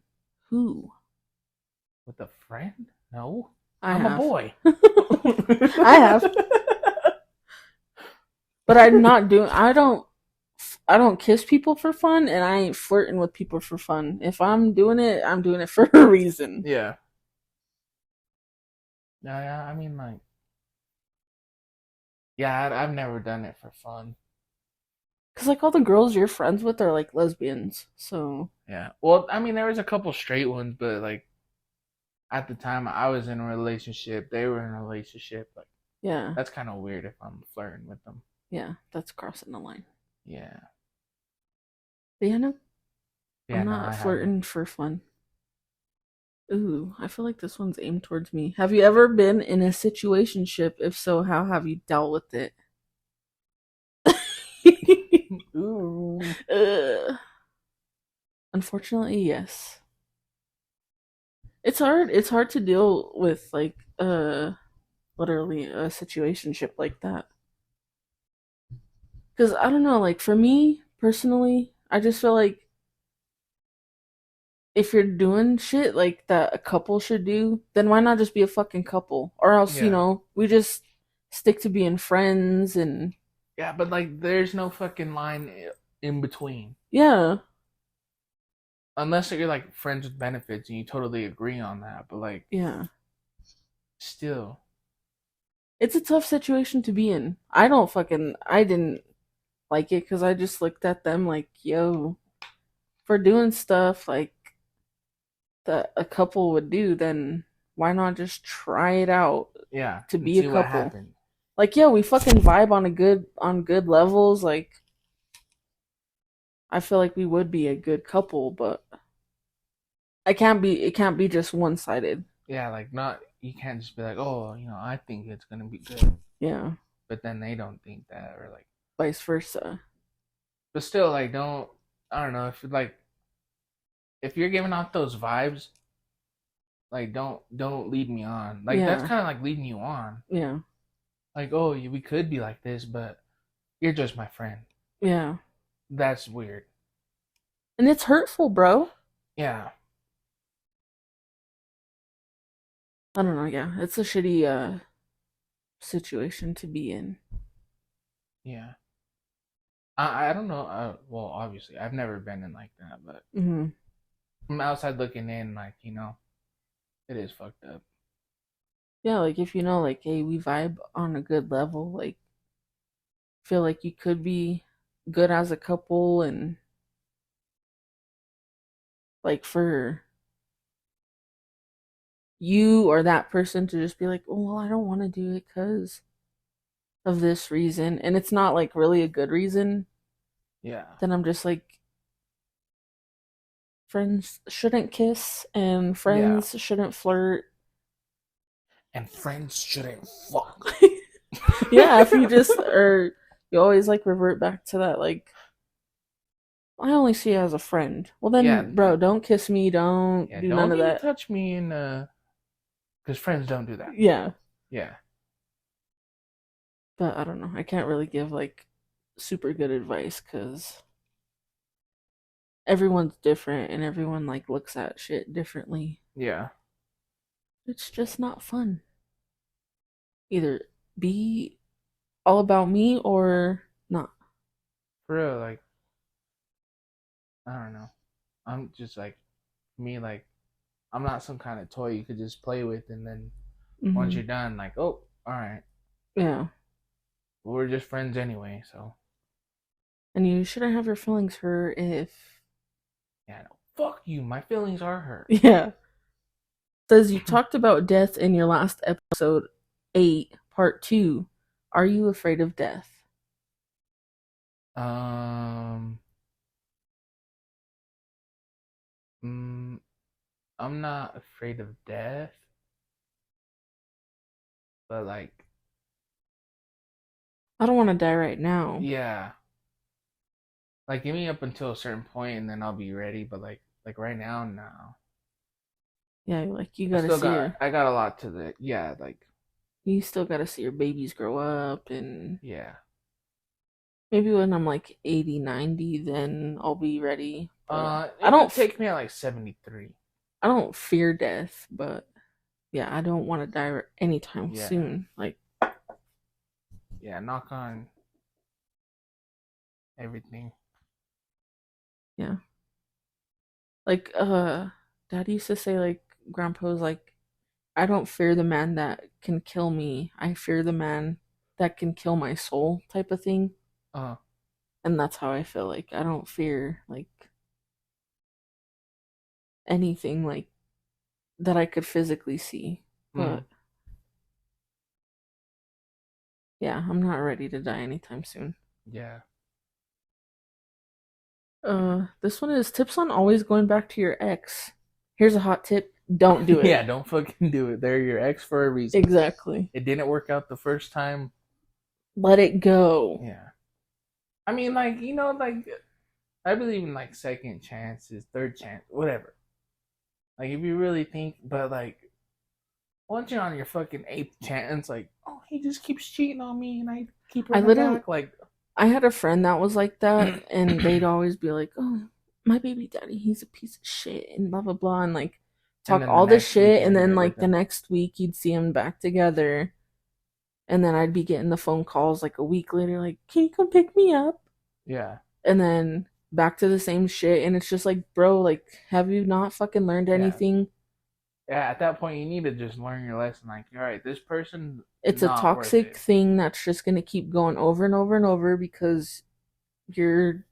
Who? With a friend? No. I'm a boy. I have. But I don't kiss people for fun, and I ain't flirting with people for fun. If I'm doing it for a reason. Yeah. Yeah, I mean, like, yeah, I've never done it for fun. Cause like all the girls you're friends with are like lesbians, so. Yeah. Well, I mean, there was a couple straight ones, but like, at the time I was in a relationship, they were in a relationship. Like, yeah, that's kind of weird if I'm flirting with them. Yeah, that's crossing the line. Yeah. But yeah, no. I'm not flirting for fun. Ooh, I feel like this one's aimed towards me. Have you ever been in a situationship? If so, how have you dealt with it? Ooh. Unfortunately, yes. It's hard to deal with like literally a situationship like that. Cuz I don't know, like for me personally, I just feel like if you're doing shit like that a couple should do, then why not just be a fucking couple? Or else, we just stick to being friends and yeah, but like there's no fucking line in between. Yeah. Unless you're like friends with benefits and you totally agree on that, but like yeah. Still. It's a tough situation to be in. I didn't like it cuz I just looked at them like, yo, for doing stuff like that a couple would do, then why not just try it out? Yeah, to be a couple. Like, yeah, we fucking vibe on good levels. Like, I feel like we would be a good couple, but it can't be just one sided. Yeah, like you can't just be like, oh, I think it's gonna be good. Yeah. But then they don't think that, or like vice versa. But still, like, I don't know, if you're giving off those vibes, like don't lead me on. Like that's kind of like leading you on. Yeah. Like, oh, we could be like this, but you're just my friend. Yeah. That's weird. And it's hurtful, bro. Yeah. I don't know, yeah. It's a shitty situation to be in. Yeah. I don't know. Well, obviously, I've never been in like that, but from outside looking in, like, it is fucked up. Yeah, like if like, hey, we vibe on a good level, like, feel like you could be good as a couple, and like for you or that person to just be like, oh, well, I don't want to do it because of this reason, and it's not like really a good reason. Yeah. Then I'm just like, friends shouldn't kiss, and friends shouldn't flirt, and friends shouldn't fuck. Yeah, if you just you always like revert back to that, like, I only see you as a friend. Well, Yeah, then, bro, don't kiss me. Don't yeah. do none Don't of even that. touch me in because friends don't do that. Yeah. Yeah, But I don't know. I can't really give like super good advice because everyone's different and everyone like looks at shit differently. yeah. It's just not fun. Either be all about me or not. For real, like I don't know. I'm just like me, like I'm not some kind of toy you could just play with, and then once Hmm. you're done, like, oh, all right, Yeah. we're just friends anyway. So And you shouldn't have your feelings hurt if. yeah, no, fuck you. My feelings are hurt. Yeah. Says you talked about death in your last episode 8, part 2. Are you afraid of death? um, mm, I'm not afraid of death, but like, I don't want to die right now. yeah, like give me up until a certain point, and then I'll be ready. But like right now, no. Yeah, like you gotta see your. I got a lot to the, yeah, like, You still gotta see your babies grow up, and yeah. maybe when I'm like 80, 90, then I'll be ready. But I It don't. could take me at like 73. I don't fear death, but yeah, I don't want to die anytime Yeah, soon. Like, yeah. Knock on everything. yeah, like Dad used to say like, Grandpa was like, I don't fear the man that can kill me. I fear the man that can kill my soul, type of thing. Uh, And that's how I feel. Like I don't fear like anything like that I could physically see. mm, But yeah, I'm not ready to die anytime soon. yeah. This one is tips on always going back to your ex. Here's a hot tip. Don't do it. Yeah, don't fucking do it. They're your ex for a reason. Exactly. It didn't work out the first time. Let it go. Yeah. I mean, like, like, I believe in like second chances, third chance, whatever. Like, if you really think, but like, once you're on your fucking eighth chance, like, oh, he just keeps cheating on me and I keep I running literally back. Like, I had a friend that was like that, and they'd always be like, "Oh, my baby daddy, he's a piece of shit," and blah blah blah, and like and talk then the all this next week shit, it and ain't then good with like the them. next week you'd see them back together, and then I'd be getting the phone calls like a week later, like, "Can you come pick me up?" Yeah. And then back to the same shit, and it's just like, bro, like, have you not fucking learned Yeah. anything? Yeah. At that point, you need to just learn your lesson. Like, all right, this person, It's a not worth toxic it. thing that's just gonna keep going over and over and over because you're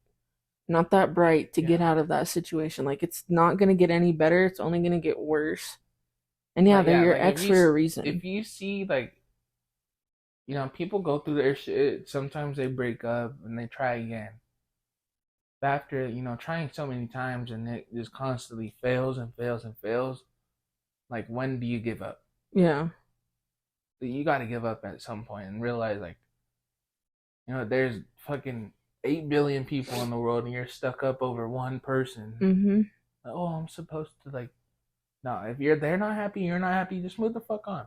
not that bright to get Yeah. out of that situation. Like it's not gonna get any better. It's only gonna get worse. And yeah, Like, they're yeah, your like ex for a reason. if you see like, people go through their shit. Sometimes they break up and they try again. But after trying so many times and it just constantly fails and fails and fails, like when do you give up? Yeah. You got to give up at some point and realize like there's fucking 8 billion people in the world and you're stuck up over one person. Mm-hmm. Like, oh, I'm supposed to like, no. If they're not happy, you're not happy. Just move the fuck on.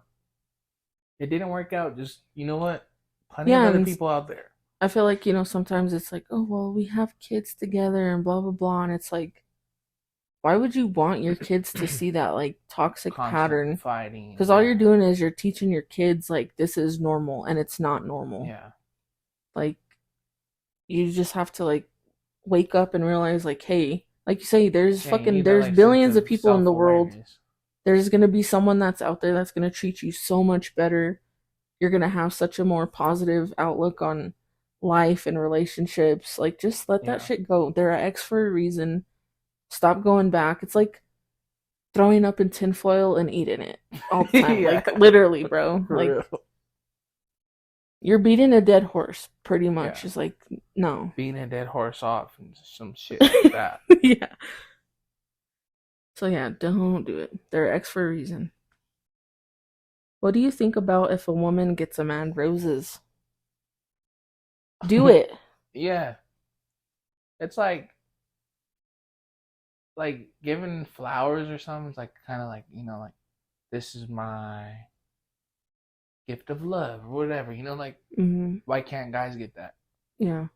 It didn't work out. Just what? Plenty of Yeah, other and people out there. I feel like, sometimes it's like, oh well, we have kids together and blah blah blah. And it's like, why would you want your kids to see that like toxic Constantly pattern? fighting. Because all you're Yeah. doing is you're teaching your kids like this is normal and it's not normal. Yeah. Like you just have to like wake up and realize like, hey, like you say, Yeah. You need that there's like sense billions of of people in self the world. awareness. There's gonna be someone that's out there that's gonna treat you so much better. You're gonna have such a more positive outlook on life and relationships. Like just let that Yeah. shit go. They're an ex for a reason. Stop going back. It's like throwing up in tinfoil and eating it all the time. Yeah. Like literally, bro. For Like real. you're beating a dead horse, pretty much. Yeah. It's like no. Beating a dead horse off and some shit like that. Yeah. So yeah, don't do it. They're ex for a reason. What do you think about if a woman gets a man roses? Do it. Yeah. It's like like giving flowers or something is like kind of like, like this is my gift of love or whatever, like why can't guys get that? Yeah.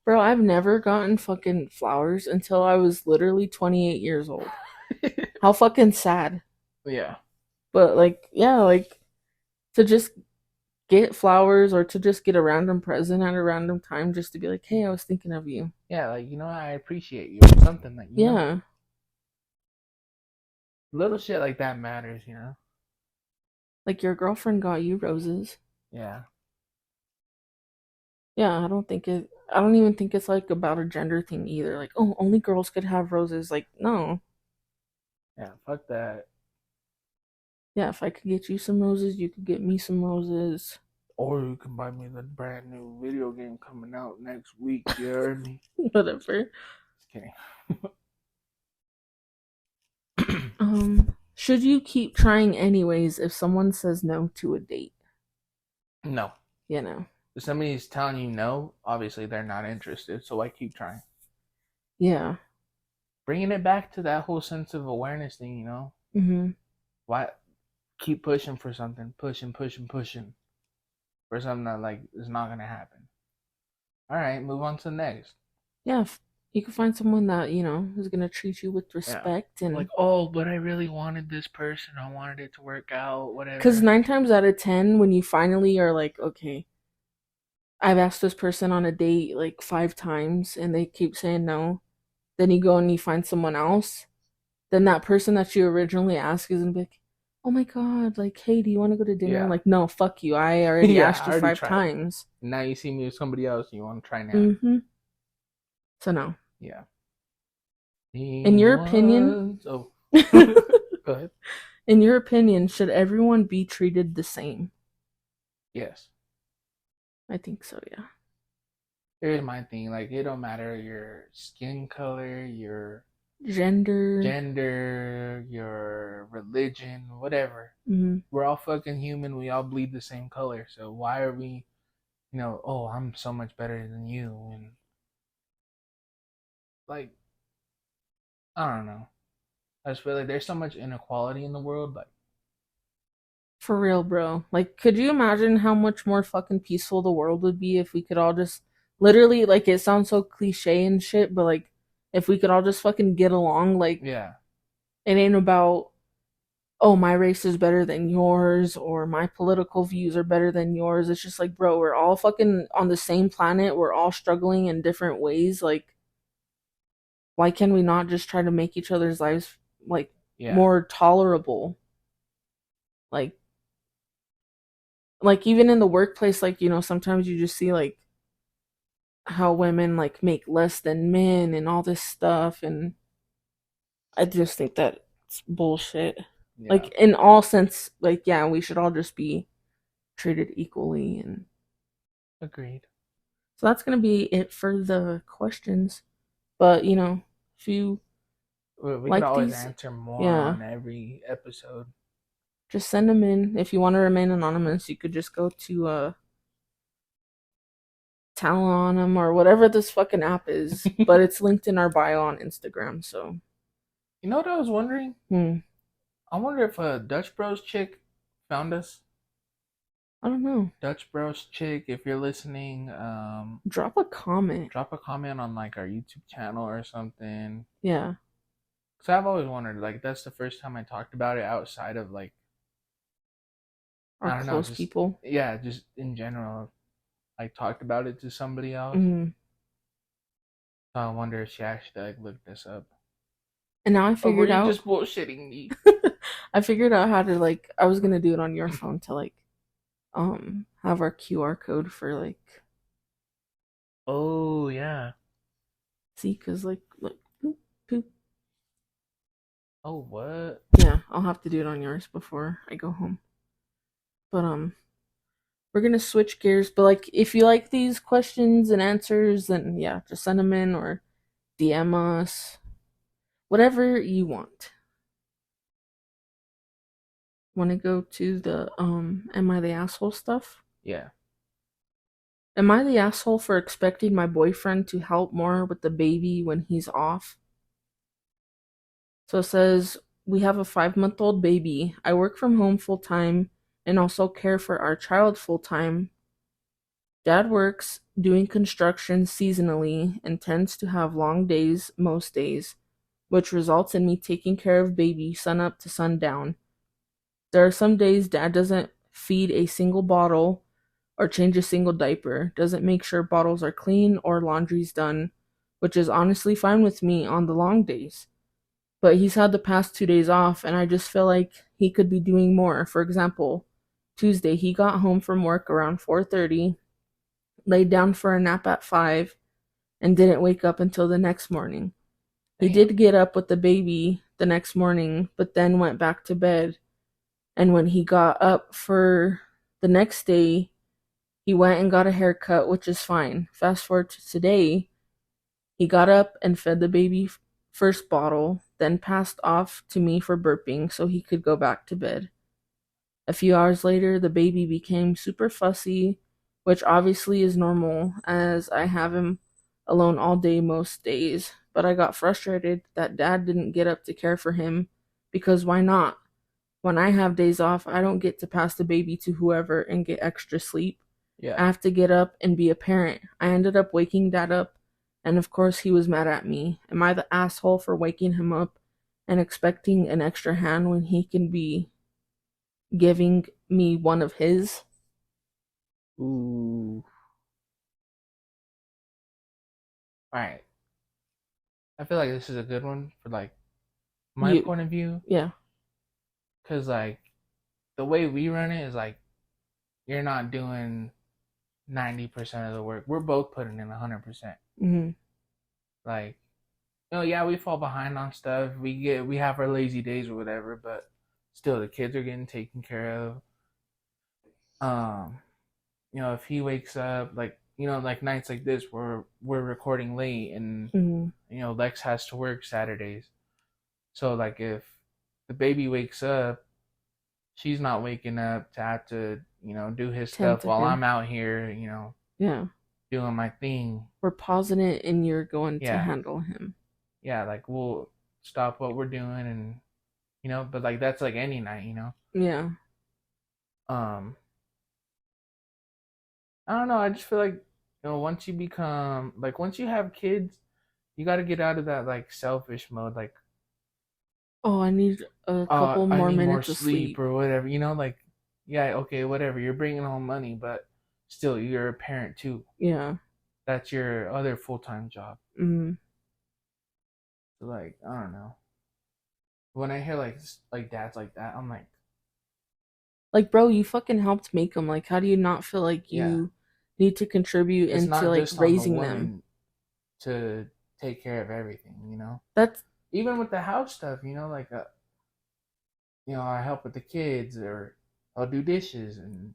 Bro, I've never gotten fucking flowers until I was literally 28 years old. How fucking sad. Yeah. But like, yeah, like to just get flowers or to just get a random present at a random time just to be like, hey, I was thinking of you. Yeah, like, I appreciate you or something like, Yeah. little shit like that matters. Like your girlfriend got you roses. Yeah. Yeah, I don't even think it's like about a gender thing either. Like, oh, only girls could have roses. Like, no. Yeah, fuck that. Yeah, if I could get you some roses, you could get me some roses. Or you can buy me the brand new video game coming out next week. You heard me? Whatever. Just kidding. Should you keep trying anyways if someone says no to a date? No. You know. If somebody's telling you no, obviously they're not interested. So I keep trying. Yeah. Bringing it back to that whole sense of awareness thing. Mm-hmm. Why keep pushing for something, pushing for something that like is not gonna happen. All right, move on to the next. Yeah, if you can find someone that, is gonna treat you with Yeah. respect and Like, oh, but I really wanted this person. I wanted it to work out, because whatever. 9 times out of 10, when you finally are like, okay, I've asked this person on a date like 5 times and they keep saying no, then you go and you find someone else, then that person that you originally asked is gonna be like, oh my god, like, hey, do you want to go to dinner? I'm Yeah. like, no, fuck you. I already Yeah, asked I you already five tried. times. Now you see me with somebody else and you want to try now. Mm-hmm. So no. Yeah. In your opinion, Oh. in Go ahead. your opinion, should everyone be treated the same? Yes. I think so, yeah. Here's my thing. Like, it don't matter your skin color, your Gender. gender, your religion, whatever. Mm-hmm. We're all fucking human. We all bleed the same color. So why are we, oh, I'm so much better than you? And like, I don't know. I just feel like there's so much inequality in the world. Like, For real, bro. Like, could you imagine how much more fucking peaceful the world would be if we could all just literally, like, it sounds so cliche and shit, but like, if we could all just fucking get along, like, yeah, it ain't about, oh, my race is better than yours or my political views are better than yours. It's just like, bro, we're all fucking on the same planet. We're all struggling in different ways. Like, why can we not just try to make each other's lives, like, yeah, more tolerable? Like, even in the workplace, like, sometimes you just see like how women like make less than men and all this stuff, and I just think that it's bullshit. yeah. Like in all sense, like, yeah, we should all just be treated equally. And Agreed. so that's gonna be it for the questions. But if you We could like always these, answer more yeah, on every episode. just send them in. If you want to remain anonymous, you could just go to Talon or whatever this fucking app is, but it's linked in our bio on Instagram. So, You know what I was wondering? hmm, I wonder if a Dutch Bros chick found us. I don't know. Dutch Bros chick, if you're listening, Drop a comment. drop a comment on like our YouTube channel or something. Yeah, Cause I've always wondered, like, that's the first time I talked about it outside of like, our I don't know, close just people. yeah, just in general. I talked about it to somebody else. Mm. So I wonder if she actually like looked this up. And now I Or were figured you out. just bullshitting me? I figured out how to like. I was gonna do it on your phone to like, have our QR code for like. Oh yeah. See, cause like, look, poop, poop. Oh what? Yeah, I'll have to do it on yours before I go home. But we're gonna switch gears. But like, if you like these questions and answers, then yeah, just send them in or DM us, whatever you want. Want to go to the am I the asshole stuff? Yeah. Am I the asshole for expecting my boyfriend to help more with the baby when he's off? So it says, we have a 5 month old baby. I work from home full time and also care for our child full time. Dad works doing construction seasonally and tends to have long days most days, which results in me taking care of baby sunup to sundown. There are some days Dad doesn't feed a single bottle or change a single diaper, doesn't make sure bottles are clean or laundry's done, which is honestly fine with me on the long days. But he's had the past 2 days off, and I just feel like he could be doing more. For example, Tuesday he got home from work around 4:30, laid down for a nap at 5, and didn't wake up until the next morning. He Damn. did get up with the baby the next morning, but then went back to bed. And when he got up for the next day, he went and got a haircut, which is fine. Fast forward to today, he got up and fed the baby first bottle, then passed off to me for burping so he could go back to bed. A few hours later, the baby became super fussy, which obviously is normal as I have him alone all day most days. But I got frustrated that Dad didn't get up to care for him because why not? When I have days off, I don't get to pass the baby to whoever and get extra sleep. Yeah. I have to get up and be a parent. I ended up waking Dad up, and of course, he was mad at me. Am I the asshole for waking him up and expecting an extra hand when he can be giving me one of his? Ooh. All right. I feel like this is a good one for like my You, point of view, yeah. because like the way we run it is like you're not doing 90% of the work. We're both putting in 100%. Mm-hmm. Like, yeah, we fall behind on stuff. We have our lazy days or whatever, but still the kids are getting taken care of. Um, if he wakes up like like nights like this where we're recording late and Mm-hmm. Lex has to work Saturdays. So like if the baby wakes up, she's not waking up to have to, do his Tend stuff to while him. I'm out here, Yeah. doing my thing. We're pausing it and you're going to Yeah. handle him. Yeah, like we'll stop what we're doing and but like that's like any night. Yeah. Um I don't know, I just feel like once you become like once you have kids, you got to get out of that like selfish mode like Oh, I need a couple I more need more minutes of sleep sleep. or whatever, like yeah, okay, whatever. You're bringing home money, but still you're a parent too. Yeah. That's your other full-time job. Mm-hmm. So like, I don't know. When I hear like dads like that, I'm like, Like, bro, you fucking helped make them. Like, how do you not feel like yeah, you need to contribute it's into not like just on the raising them? woman to take care of everything. That's Even with the house stuff, like I help with the kids or I'll do dishes and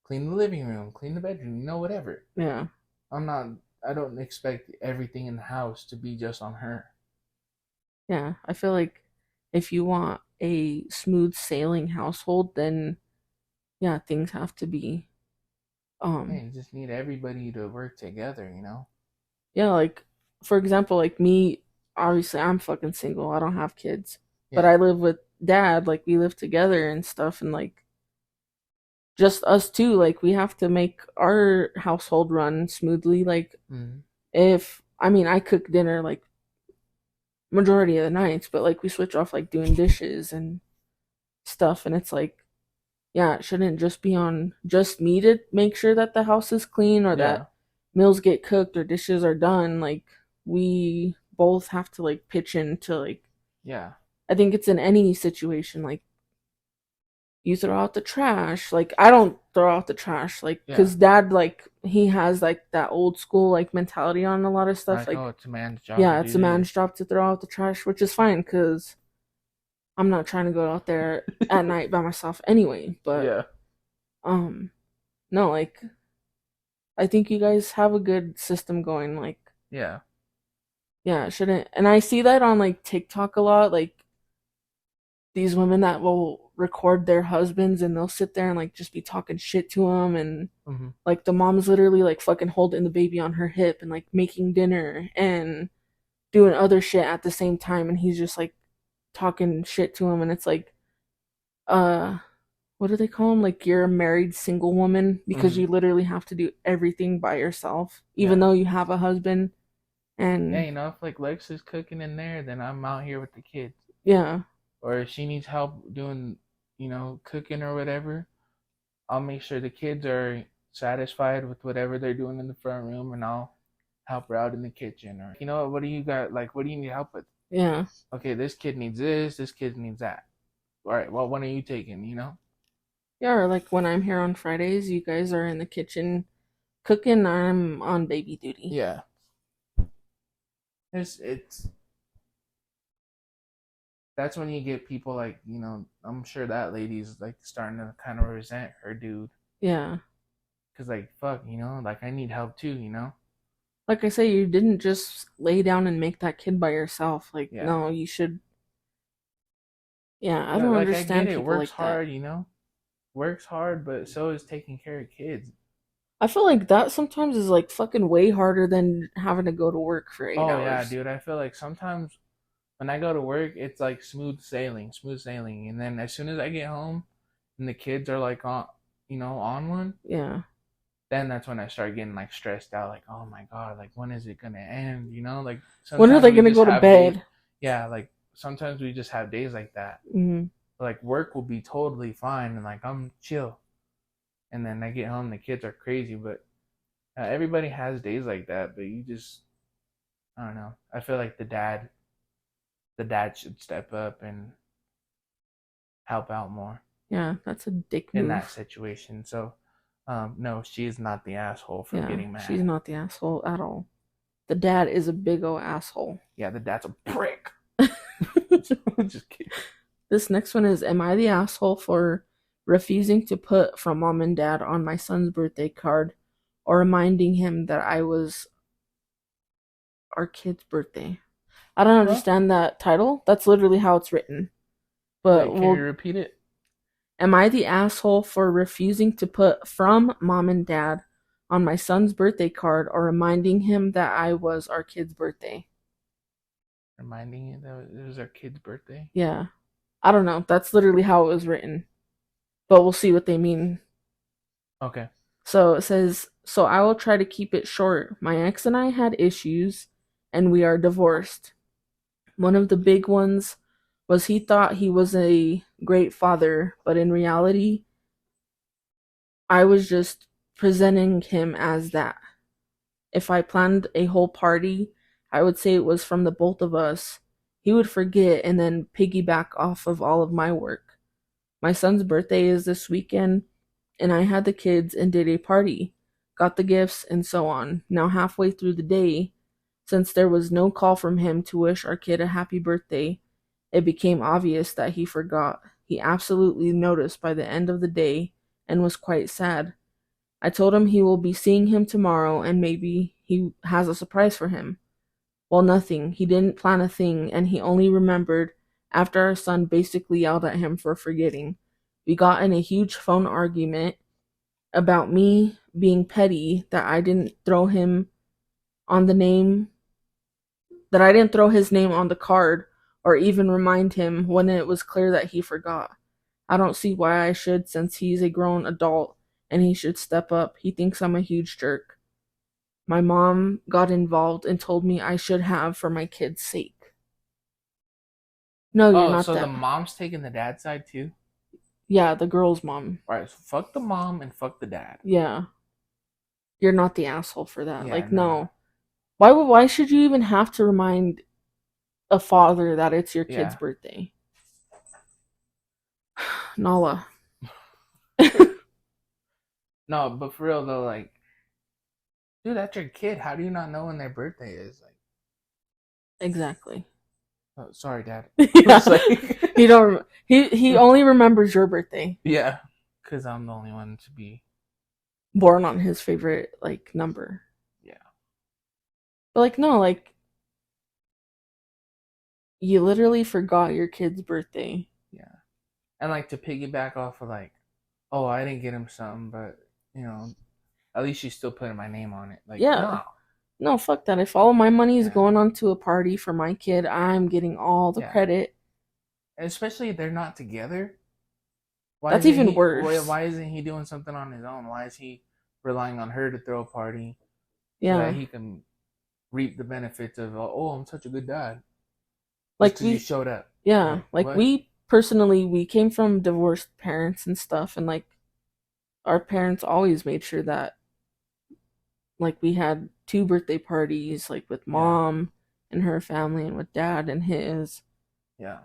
clean the living room, clean the bedroom, whatever. yeah. I'm not I don't expect everything in the house to be just on her. Yeah. I feel like if you want a smooth sailing household, then yeah, things have to be Yeah, um you just need everybody to work together. yeah, like for example, like me, obviously I'm fucking single. I don't have kids. But Yeah. I live with Dad, like we live together and stuff, and like just us two, like we have to make our household run smoothly. Like Mm-hmm. if I mean I cook dinner like majority of the nights, but like we switch off like doing dishes and stuff, and it's like yeah, it shouldn't just be on just me to make sure that the house is clean or Yeah. that meals get cooked or dishes are done. Like we both have to like pitch in to like Yeah. I think it's in any situation like you throw out the trash. Like I don't throw out the trash like Yeah. cuz dad like he has like that old school like mentality on a lot of stuff Like, oh, like it's a man's job to yeah, do it's a man's this. job to throw out the trash, which is fine cuz I'm not trying to go out there at night by myself anyway, but Yeah. um no, like I think you guys have a good system going. Like, Yeah. yeah, it shouldn't. And I see that on like TikTok a lot. Like these women that will record their husbands, and they'll sit there and like just be talking shit to them, and Mm-hmm. like the mom's literally like fucking holding the baby on her hip and like making dinner and doing other shit at the same time, and he's just like talking shit to him, and it's like, uh what do they call him? Like, you're a married single woman because Mm-hmm. you literally have to do everything by yourself, even Yeah. though you have a husband. Yeah, And you know, if like Lex is cooking in there, then I'm out here with the kids. yeah, Or if she needs help doing, cooking or whatever, I'll make sure the kids are satisfied with whatever they're doing in the front room, and I'll help her out in the kitchen. Or, what do you got? Like, what do you need help with? yeah, Okay, this kid needs this kid needs that. All right, well, when are you taking, yeah. Or like when I'm here on Fridays, you guys are in the kitchen cooking. I'm on baby duty. Yeah. It's that's when you get people like, I'm sure that lady's like starting to kind of resent her dude. Yeah. Cause like, fuck, like I need help too, Like I say, you didn't just lay down and make that kid by yourself. Like, Yeah. no, you should. Yeah, I don't Like I get understand it, people works like that. hard, works hard, but so is taking care of kids. I feel like that sometimes is like fucking way harder than having to go to work for eight Oh yeah, hours. dude. I feel like sometimes when I go to work, it's like smooth sailing, and then as soon as I get home and the kids are like on one, Yeah. then that's when I start getting like stressed out. Like, oh my god, like when is it gonna end? Like When are sometimes they we gonna just go to have days. bed? Yeah, like sometimes we just have days like that. Mm-hmm. Like work will be totally fine, and like I'm chill, and then I get home, the kids are crazy, but everybody has days like that. But you just, I don't know. I feel like the dad should step up and help out more Yeah, that's a dick in that move. situation. So, no, she is not the asshole for Yeah, getting she's mad. not the asshole at all. The dad is a big ol' asshole. Yeah, the dad's a prick. Just kidding. This next one is: am I the asshole for refusing to put from mom and dad on my son's birthday card or reminding him that I was our kid's birthday? I don't Huh? understand that title. That's literally how it's written. But Wait, can you well, repeat it? am I the asshole for refusing to put from mom and dad on my son's birthday card or reminding him that I was our kid's birthday? Reminding you that it was our kid's birthday. Yeah. I don't know. That's literally how it was written. But we'll see what they mean. Okay. So it says, so I will try to keep it short. My ex and I had issues and we are divorced. One of the big ones was he thought he was a great father, but in reality, I was just presenting him as that. If I planned a whole party, I would say it was from the both of us. He would forget and then piggyback off of all of my work. My son's birthday is this weekend, and I had the kids and did a party, got the gifts, and so on. Now, halfway through the day, since there was no call from him to wish our kid a happy birthday, it became obvious that he forgot. He absolutely noticed by the end of the day and was quite sad. I told him he will be seeing him tomorrow and maybe he has a surprise for him. Well, nothing. He didn't plan a thing, and he only remembered after our son basically yelled at him for forgetting. We got in a huge phone argument about me being petty on the name that I didn't throw his name on the card or even remind him when it was clear that he forgot. I don't see why I should since he's a grown adult and he should step up. He thinks I'm a huge jerk. My mom got involved and told me I should have for my kid's sake. No, you're Oh, not so the that. mom's taking the dad side too? Yeah, the girl's mom. All right, so fuck the mom and fuck the dad. Yeah, you're not the asshole for that. Yeah, Like, nah. no. Why should you even have to remind a father that it's your kid's Yeah. birthday? Nala. No, but for real though, like, dude, that's your kid. How do you not know when their birthday is? Like, Exactly. oh, sorry, dad. Yeah. It's like, He don't he only remembers your birthday. yeah, because I'm the only one to be. Born on his favorite like number. Yeah. But like no, like you literally forgot your kid's birthday. Yeah. And like to piggyback off of like, oh, I didn't get him something, but you know, at least she's still putting my name on it. Like, Yeah. no. No, fuck that. If all my money is Yeah. going onto a party for my kid, I'm getting all the Yeah. credit. And especially if they're not together. Why That's isn't even he? worse. Why isn't he doing something on his own? Why is he relying on her to throw a party so that Yeah. he can reap the benefits of? Oh, I'm such a good dad just Like because you we showed up. yeah, Like like what? we personally we came from divorced parents and stuff, and like our parents always made sure that like we had two birthday parties, like with Yeah. mom and her family and with dad and his. Yeah.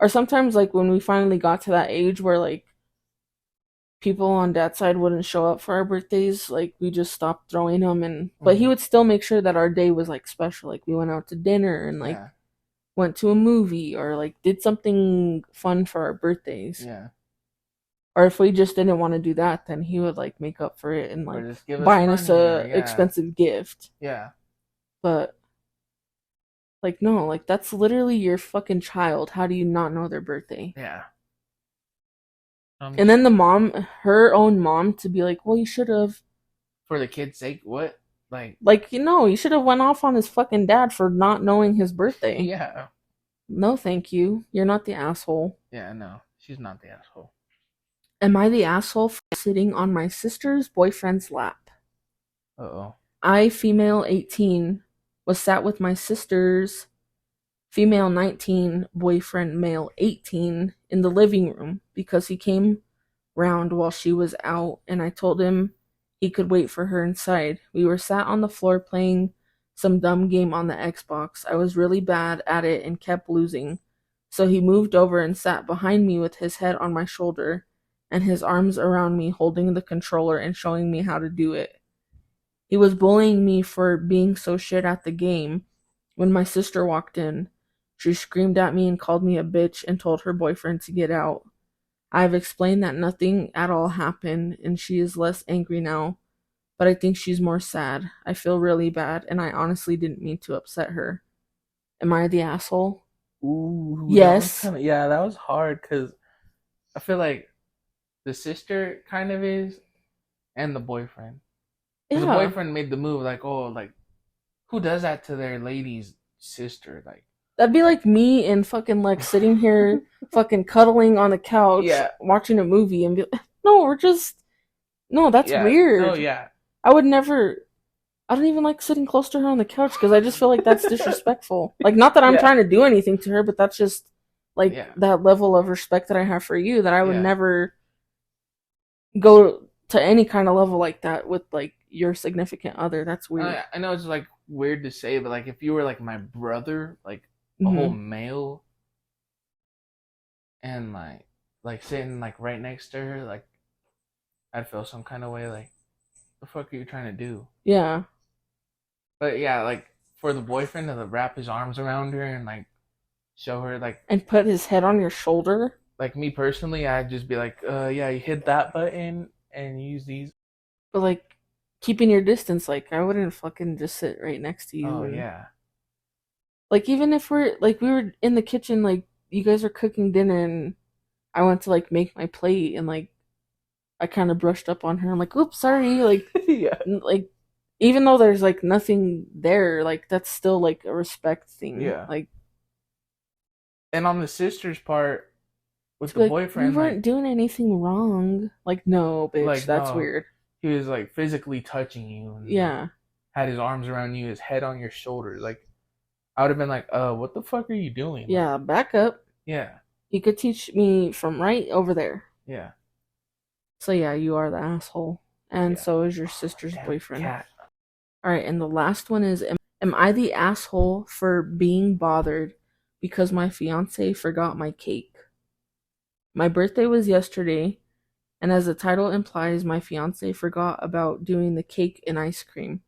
Or sometimes like when we finally got to that age where like people on dad's side wouldn't show up for our birthdays, like we just stopped throwing them, and but he Hmm. would still make sure that our day was like special. Like we went out to dinner and like Yeah. went to a movie or like did something fun for our birthdays. Yeah. Or if we just didn't want to do that, then he would like make up for it and Or like just give us buying us money. Or a yeah. expensive gift. Yeah. But like no, like that's literally your fucking child. How do you not know their birthday? Yeah. And then the mom, her own mom, to be like, well, you should have, For the kid's sake, what? Like, like, you know, he should have went off on his fucking dad for not knowing his birthday. yeah. No, thank you. You're not the asshole. Yeah, no. She's not the asshole. Am I the asshole for sitting on my sister's boyfriend's lap? Uh oh. I, female 18, was sat with my sister's female 19 boyfriend, male 18, in the living room because he came round while she was out, and I told him he could wait for her inside. We were sat on the floor playing some dumb game on the Xbox. I was really bad at it and kept losing. So he moved over and sat behind me with his head on my shoulder and his arms around me, holding the controller and showing me how to do it. He was bullying me for being so shit at the game when my sister walked in. She screamed at me and called me a bitch and told her boyfriend to get out. I've explained that nothing at all happened and she is less angry now, but I think she's more sad. I feel really bad and I honestly didn't mean to upset her. Am I the asshole? Ooh, that was Yes. kind of, yeah, that was hard because I feel like the sister kind of is, and the boyfriend. Because the Yeah. boyfriend made the move, like, oh, like, who does that to their lady's sister? Like, That'd be like me and fucking like sitting here fucking cuddling on the couch yeah, watching a movie and be like, no, we're just no, that's yeah, no, weird. yeah, I would never I don't even like sitting close to her on the couch because I just feel like that's disrespectful. Like, not that I'm yeah, trying to do anything to her, but that's just like yeah, that level of respect that I have for you that I would yeah. never go to any kind of level like that with like your significant other. That's weird. I know it's like weird to say, but like if you were like my brother, like a whole Hmm. male, and like sitting like right next to her, like I'd feel some kind of way. Like, the fuck are you trying to do? Yeah. But yeah, like for the boyfriend to wrap his arms around her and like show her And put his head on your shoulder. like me personally, I'd just be like, yeah, you hit that button and use these. But like keeping your distance, like I wouldn't fucking just sit right next to you Oh and yeah, like even if we're like we were in the kitchen, like you guys were cooking dinner and I went to like make my plate and like I kind of brushed up on her. I'm like, oops, sorry. Like, yeah, like even though there's like nothing there, like that's still like a respect thing. yeah. Like And on the sister's part with to the be like, we boyfriend, weren't doing anything wrong. Like, no, bitch, like that's no, weird. he was like physically touching you and like Yeah, had his arms around you, his head on your shoulder. Like I would have been like, what the fuck are you doing? Like, yeah. Back up. yeah, You could teach me from right over there. yeah, So yeah, you are the asshole, and yeah. so is your Oh, sister's damn it, boyfriend. cat. All right, and the last one is am I the asshole for being bothered because my fiance forgot my cake? My birthday was yesterday, and as the title implies, my fiance forgot about doing the cake and ice cream.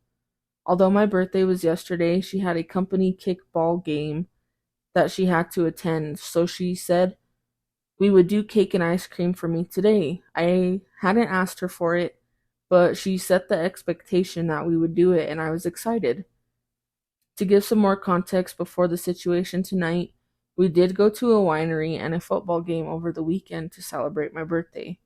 Although my birthday was yesterday, she had a company kickball game that she had to attend, so she said we would do cake and ice cream for me today. I hadn't asked her for it, but she set the expectation that we would do it, and I was excited. To give some more context before the situation tonight, We did go to a winery and a football game over the weekend to celebrate my birthday.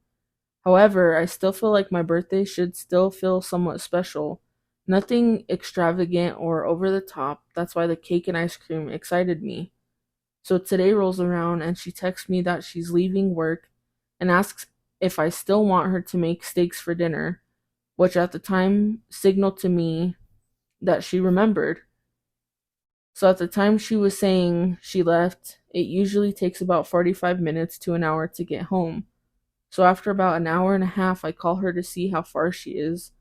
However, I still feel like my birthday should still feel somewhat special. Nothing extravagant or over the top. That's why the cake and ice cream excited me. So today rolls around and she texts me that she's leaving work and asks if I still want her to make steaks for dinner, which at the time signaled to me that she remembered. So at the time she was saying she left, it usually takes about 45 minutes to an hour to get home. So after about an hour and a half, I call her to see how far she is,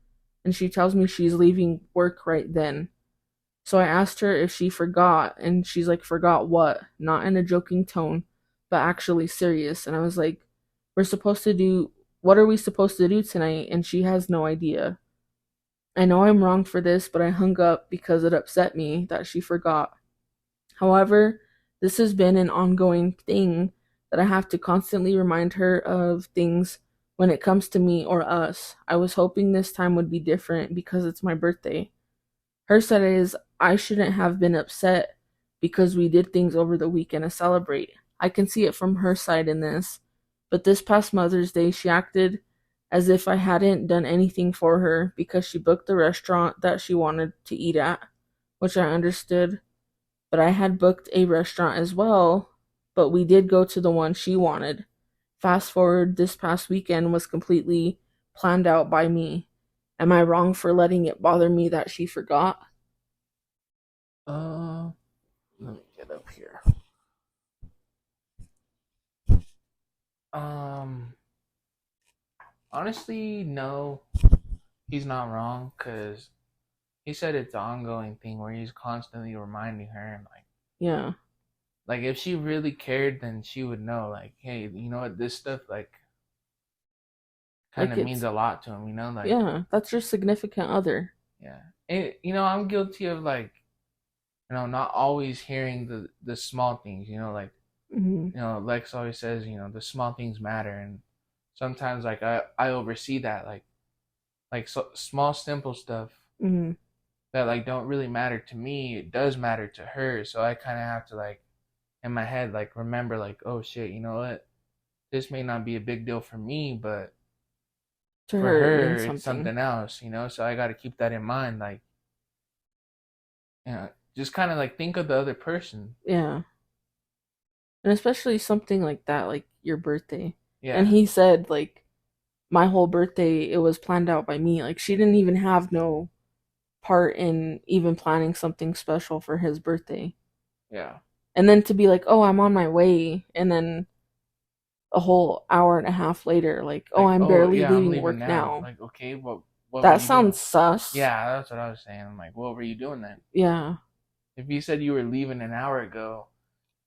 and she tells me she's leaving work right then. So I asked her if she forgot, and she's like, "Forgot what?" Not in a joking tone, but actually serious. And I was like, "We're supposed to do, what are we supposed to do tonight?" And she has no idea. I know I'm wrong for this, but I hung up because it upset me that she forgot. However, this has been an ongoing thing that I have to constantly remind her of things when it comes to me or us. I was hoping this time would be different because it's my birthday. Her side is I shouldn't have been upset because we did things over the weekend to celebrate. I can see it from her side in this. But this past Mother's Day, she acted as if I hadn't done anything for her because she booked the restaurant that she wanted to eat at, which I understood. But I had booked a restaurant as well, but we did go to the one she wanted. Fast forward, this past weekend was completely planned out by me. Am I wrong for letting it bother me that she forgot? Uh, Let me get up here. Um, Honestly, no, he's not wrong because he said it's an ongoing thing where he's constantly reminding her and Yeah. like if she really cared, then she would know. Like, hey, you know what? This stuff like kind Like of means it's, a lot to him. You know, like yeah, that's your significant other. yeah. I'm guilty of like not always hearing the small things. Like Hmm. Lex always says, the small things matter, and sometimes like I oversee that like so, small simple stuff Hmm. that like don't really matter to me. It does matter to her, so I kind of have to like in my head like remember like, oh shit, you know what? This may not be a big deal for me, but To for her, it her means it's something. something else. So I got to keep that in mind. Like, just kind of like think of the other person. Yeah. And especially something like that, like your birthday. And Yeah, he said, like, my whole birthday, it was planned out by me. Like, she didn't even have no part in even planning something special for his birthday. yeah. And then to be like, "Oh, I'm on my way," and then a whole hour and a half later, like, "Oh, Like, I'm oh barely yeah, I'm leaving leaving work now. now." Like, okay, what were That you doing? sounds sus. Yeah, that's what I was saying. I'm like, what were you doing then? Yeah. If you said you were leaving an hour ago,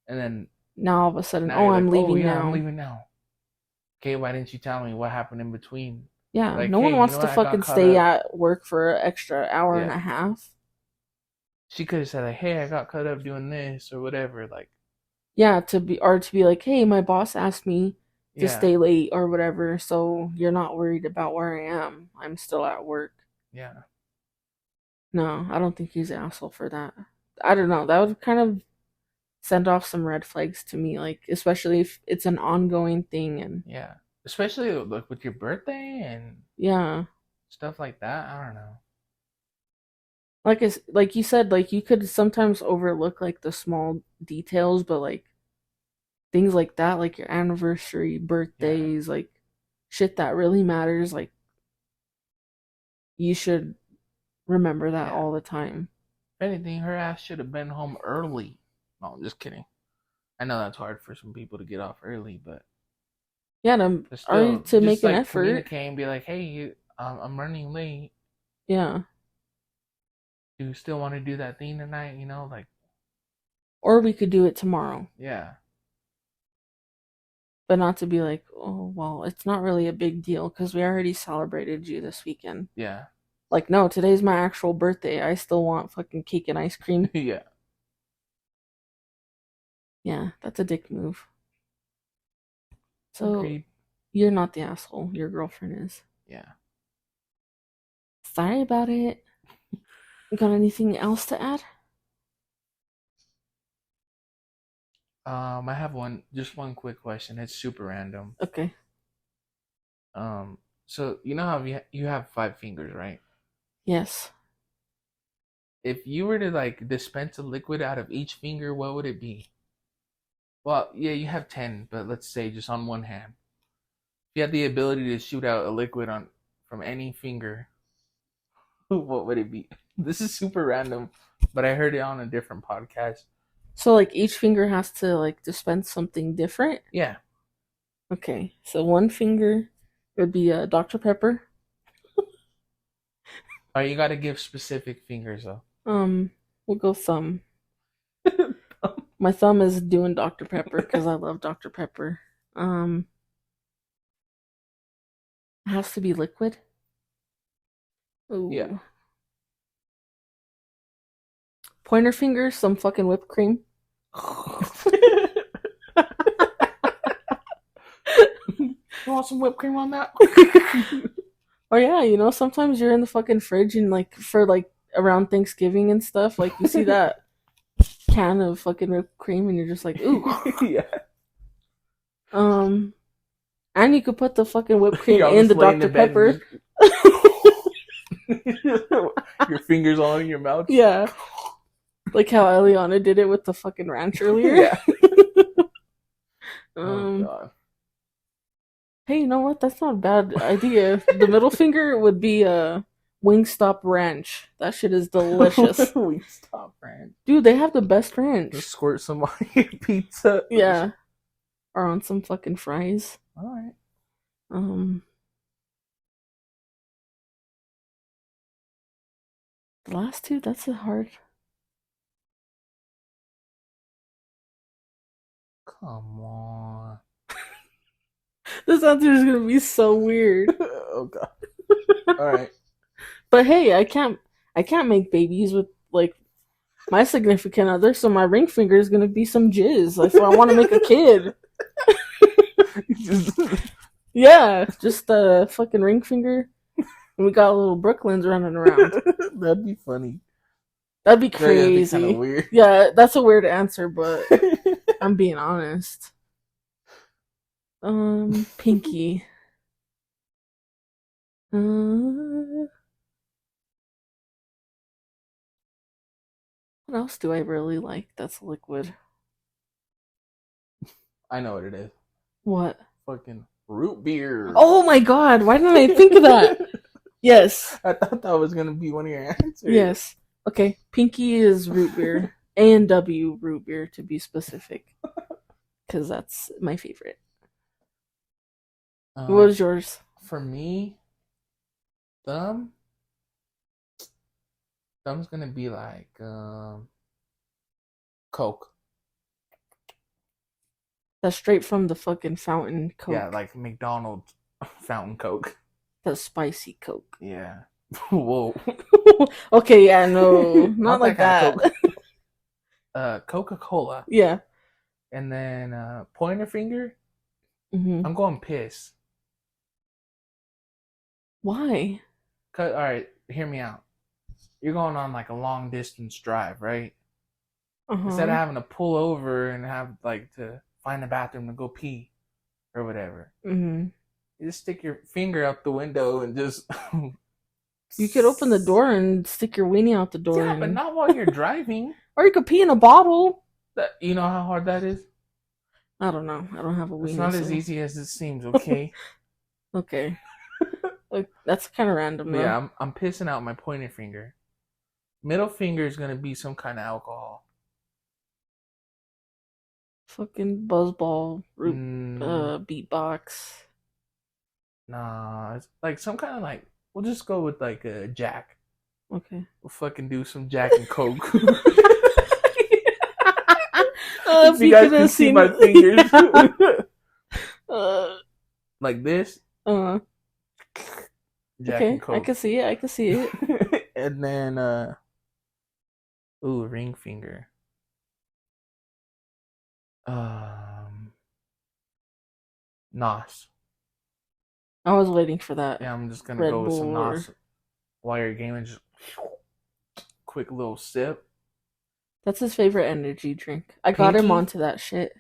and then Now all of a sudden, now "Oh, you're like, I'm oh leaving yeah, I'm now." leaving now. Okay, why didn't you tell me what happened in between? Yeah, Like, no hey, one you wants know to what? I got fucking caught stay up. at work for an extra hour and a Yeah, half. she could have said like, hey, I got caught up doing this or whatever. Like, Yeah, to be like, "Hey, my boss asked me to yeah, stay late or whatever, so you're not worried about where I am. I'm still at work." yeah, No, I don't think he's an asshole for that. I don't know. That would kind of send off some red flags to me, like especially if it's an ongoing thing and yeah. Especially like with your birthday and yeah. stuff like that. I don't know. Like you said, like you could sometimes overlook like the small details, but like things like that, like your anniversary, Yeah, birthdays, like shit that really matters, like you should remember that yeah. all the time. If anything, her ass should have been home early. No, I'm just kidding. I know that's hard for some people to get off early, Yeah, to but or still, to make just an like effort. communicate and be like, hey, I'm running late. Yeah. Do you still want to do that thing tonight? Like, Or we could do it tomorrow. yeah, But not to be like, "Oh, well, it's not really a big deal because we already celebrated you this weekend." yeah, Like, no, today's my actual birthday. I still want fucking cake and ice cream. yeah. Yeah, that's a dick move. So, Agreed. you're not the asshole. Your girlfriend is. Yeah. Sorry about it. Got anything else to add? I have just one quick question. It's super random. Okay. So you know how you have 5 fingers, right? Yes. If you were to like dispense a liquid out of each finger, what would it be? Well, yeah, you have 10, but let's say just on one hand. If you had the ability to shoot out a liquid on from any finger, what would it be? This is super random, but I heard it on a different podcast. So like each finger has to like dispense something different. Yeah. Okay. So one finger would be Dr. Pepper. All right, you got to give specific fingers though. We'll go thumb. My thumb is doing Dr. Pepper because I love Dr. Pepper. It has to be liquid. Ooh. Yeah. Pointer finger, some fucking whipped cream. You want some whipped cream on that? Or yeah, you know, sometimes you're in the fucking fridge and like for like around Thanksgiving and stuff, like you see that can of fucking whipped cream and you're just like, ooh. Yeah. And you could put the fucking whipped cream in the Dr. Pepper. Your fingers all in your mouth. Yeah. Like how Eliana did it with the fucking ranch earlier. Yeah. Oh god. Hey, you know what? That's not a bad idea. The middle finger would be a Wingstop ranch. That shit is delicious. Wingstop ranch. Dude, they have the best ranch. Just squirt some on your pizza. Yeah. Or on some fucking fries. Alright. The last two, that's a hard. Come on. This answer is gonna be so weird. Oh god. Alright. But hey, I can't make babies with like my significant other, so my ring finger is gonna be some jizz. Like, if I want to make a kid. Yeah, just a fucking ring finger. And we got little Brooklyns running around. That'd be funny. That'd be crazy. That'd be kind of weird. Yeah, that's a weird answer, but I'm being honest. Pinky. What else do I really like that's liquid? I know what it is. What? Fucking root beer. Oh my god, why didn't I think of that? Yes. I thought that was gonna be one of your answers. Yes. Okay, pinky is root beer. A&W root beer to be specific. Because that's my favorite. What was yours? For me, thumb's gonna be like Coke. That's straight from the fucking fountain Coke. Yeah, like McDonald's fountain Coke. The spicy Coke. Yeah. Whoa. Okay, yeah, no. Not like that. Coca-Cola. Yeah. And then pointer finger. Mm-hmm. I'm going piss. Why? All right, hear me out. You're going on like a long distance drive, right? Uh-huh. Instead of having to pull over and have like to find a bathroom to go pee or whatever, mm-hmm. you just stick your finger out the window and just. You could open the door and stick your weenie out the door. Yeah, but not while you're driving. Or you could pee in a bottle. You know how hard that is? I don't know. I don't have a weenie. It's not as easy as it seems, okay? Okay. Like, that's kind of random, though. Yeah, I'm pissing out my pointer finger. Middle finger is going to be some kind of alcohol. Fucking buzzball, beatbox. Nah, it's like some kind of like, we'll just go with like a Jack. Okay. We'll fucking do some Jack and Coke. If you guys can see my fingers. Like this. Jack okay, and Coke. I can see it. I can see it. And then, ring finger. Nos. I was waiting for that. Yeah, I'm just gonna go with some Nos while you're gaming. Just quick little sip. That's his favorite energy drink. I got him Pinky, onto that shit.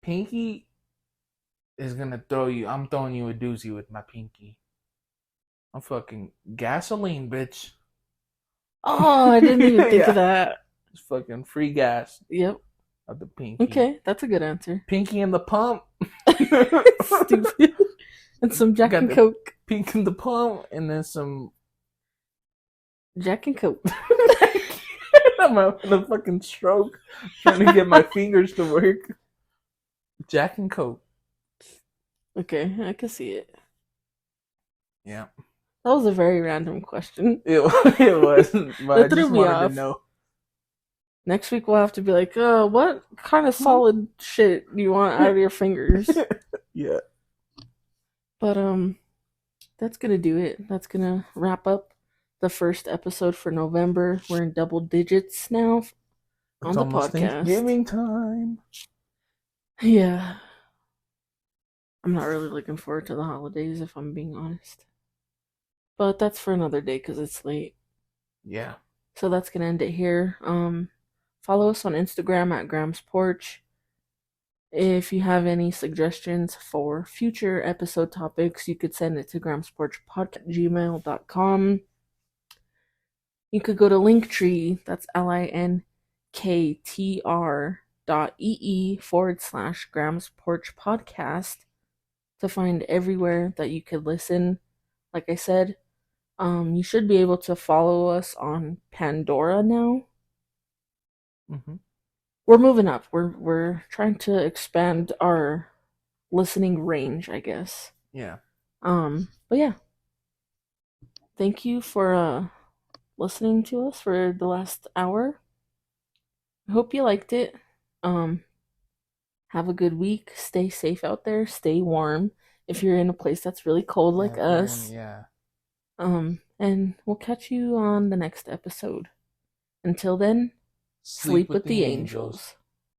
Pinky is gonna throw you. I'm throwing you a doozy with my Pinky. I'm fucking gasoline, bitch. Oh, I didn't even think of Yeah, that. it's fucking free gas Yep. of the Pinky. Okay, that's a good answer. Pinky in the pump. Stupid. And some Jack Got and the Coke. pink in the pump, and then some. Jack and Coke. I'm having a fucking stroke trying to get my fingers to work. Jack and Coke. Okay, I can see it. Yeah. That was a very random question. It was, but I That threw just me wanted to off. know. Next week we'll have to be like, what kind of solid shit do you want out of your fingers? Yeah. But that's gonna do it. That's gonna wrap up the first episode for November. We're in double digits now It's on the almost podcast. Thanksgiving time. Yeah. I'm not really looking forward to the holidays if I'm being honest. But that's for another day because it's late. Yeah. So that's gonna end it here. Follow us on Instagram at Graham's Porch. If you have any suggestions for future episode topics, you could send it to gramsporchpodcast@gmail.com. You could go to Linktree, that's linktr.ee/Grams Porch Podcast to find everywhere that you could listen. Like I said, you should be able to follow us on Pandora now. Mm-hmm. We're moving up. We're trying to expand our listening range, I guess. Yeah. But yeah. Thank you for listening to us for the last hour. I hope you liked it. Um have a good week. Stay safe out there. Stay warm if you're in a place that's really cold Yeah. like us. Yeah. And we'll catch you on the next episode. Until then, Sleep sleep with with the the angels. angels.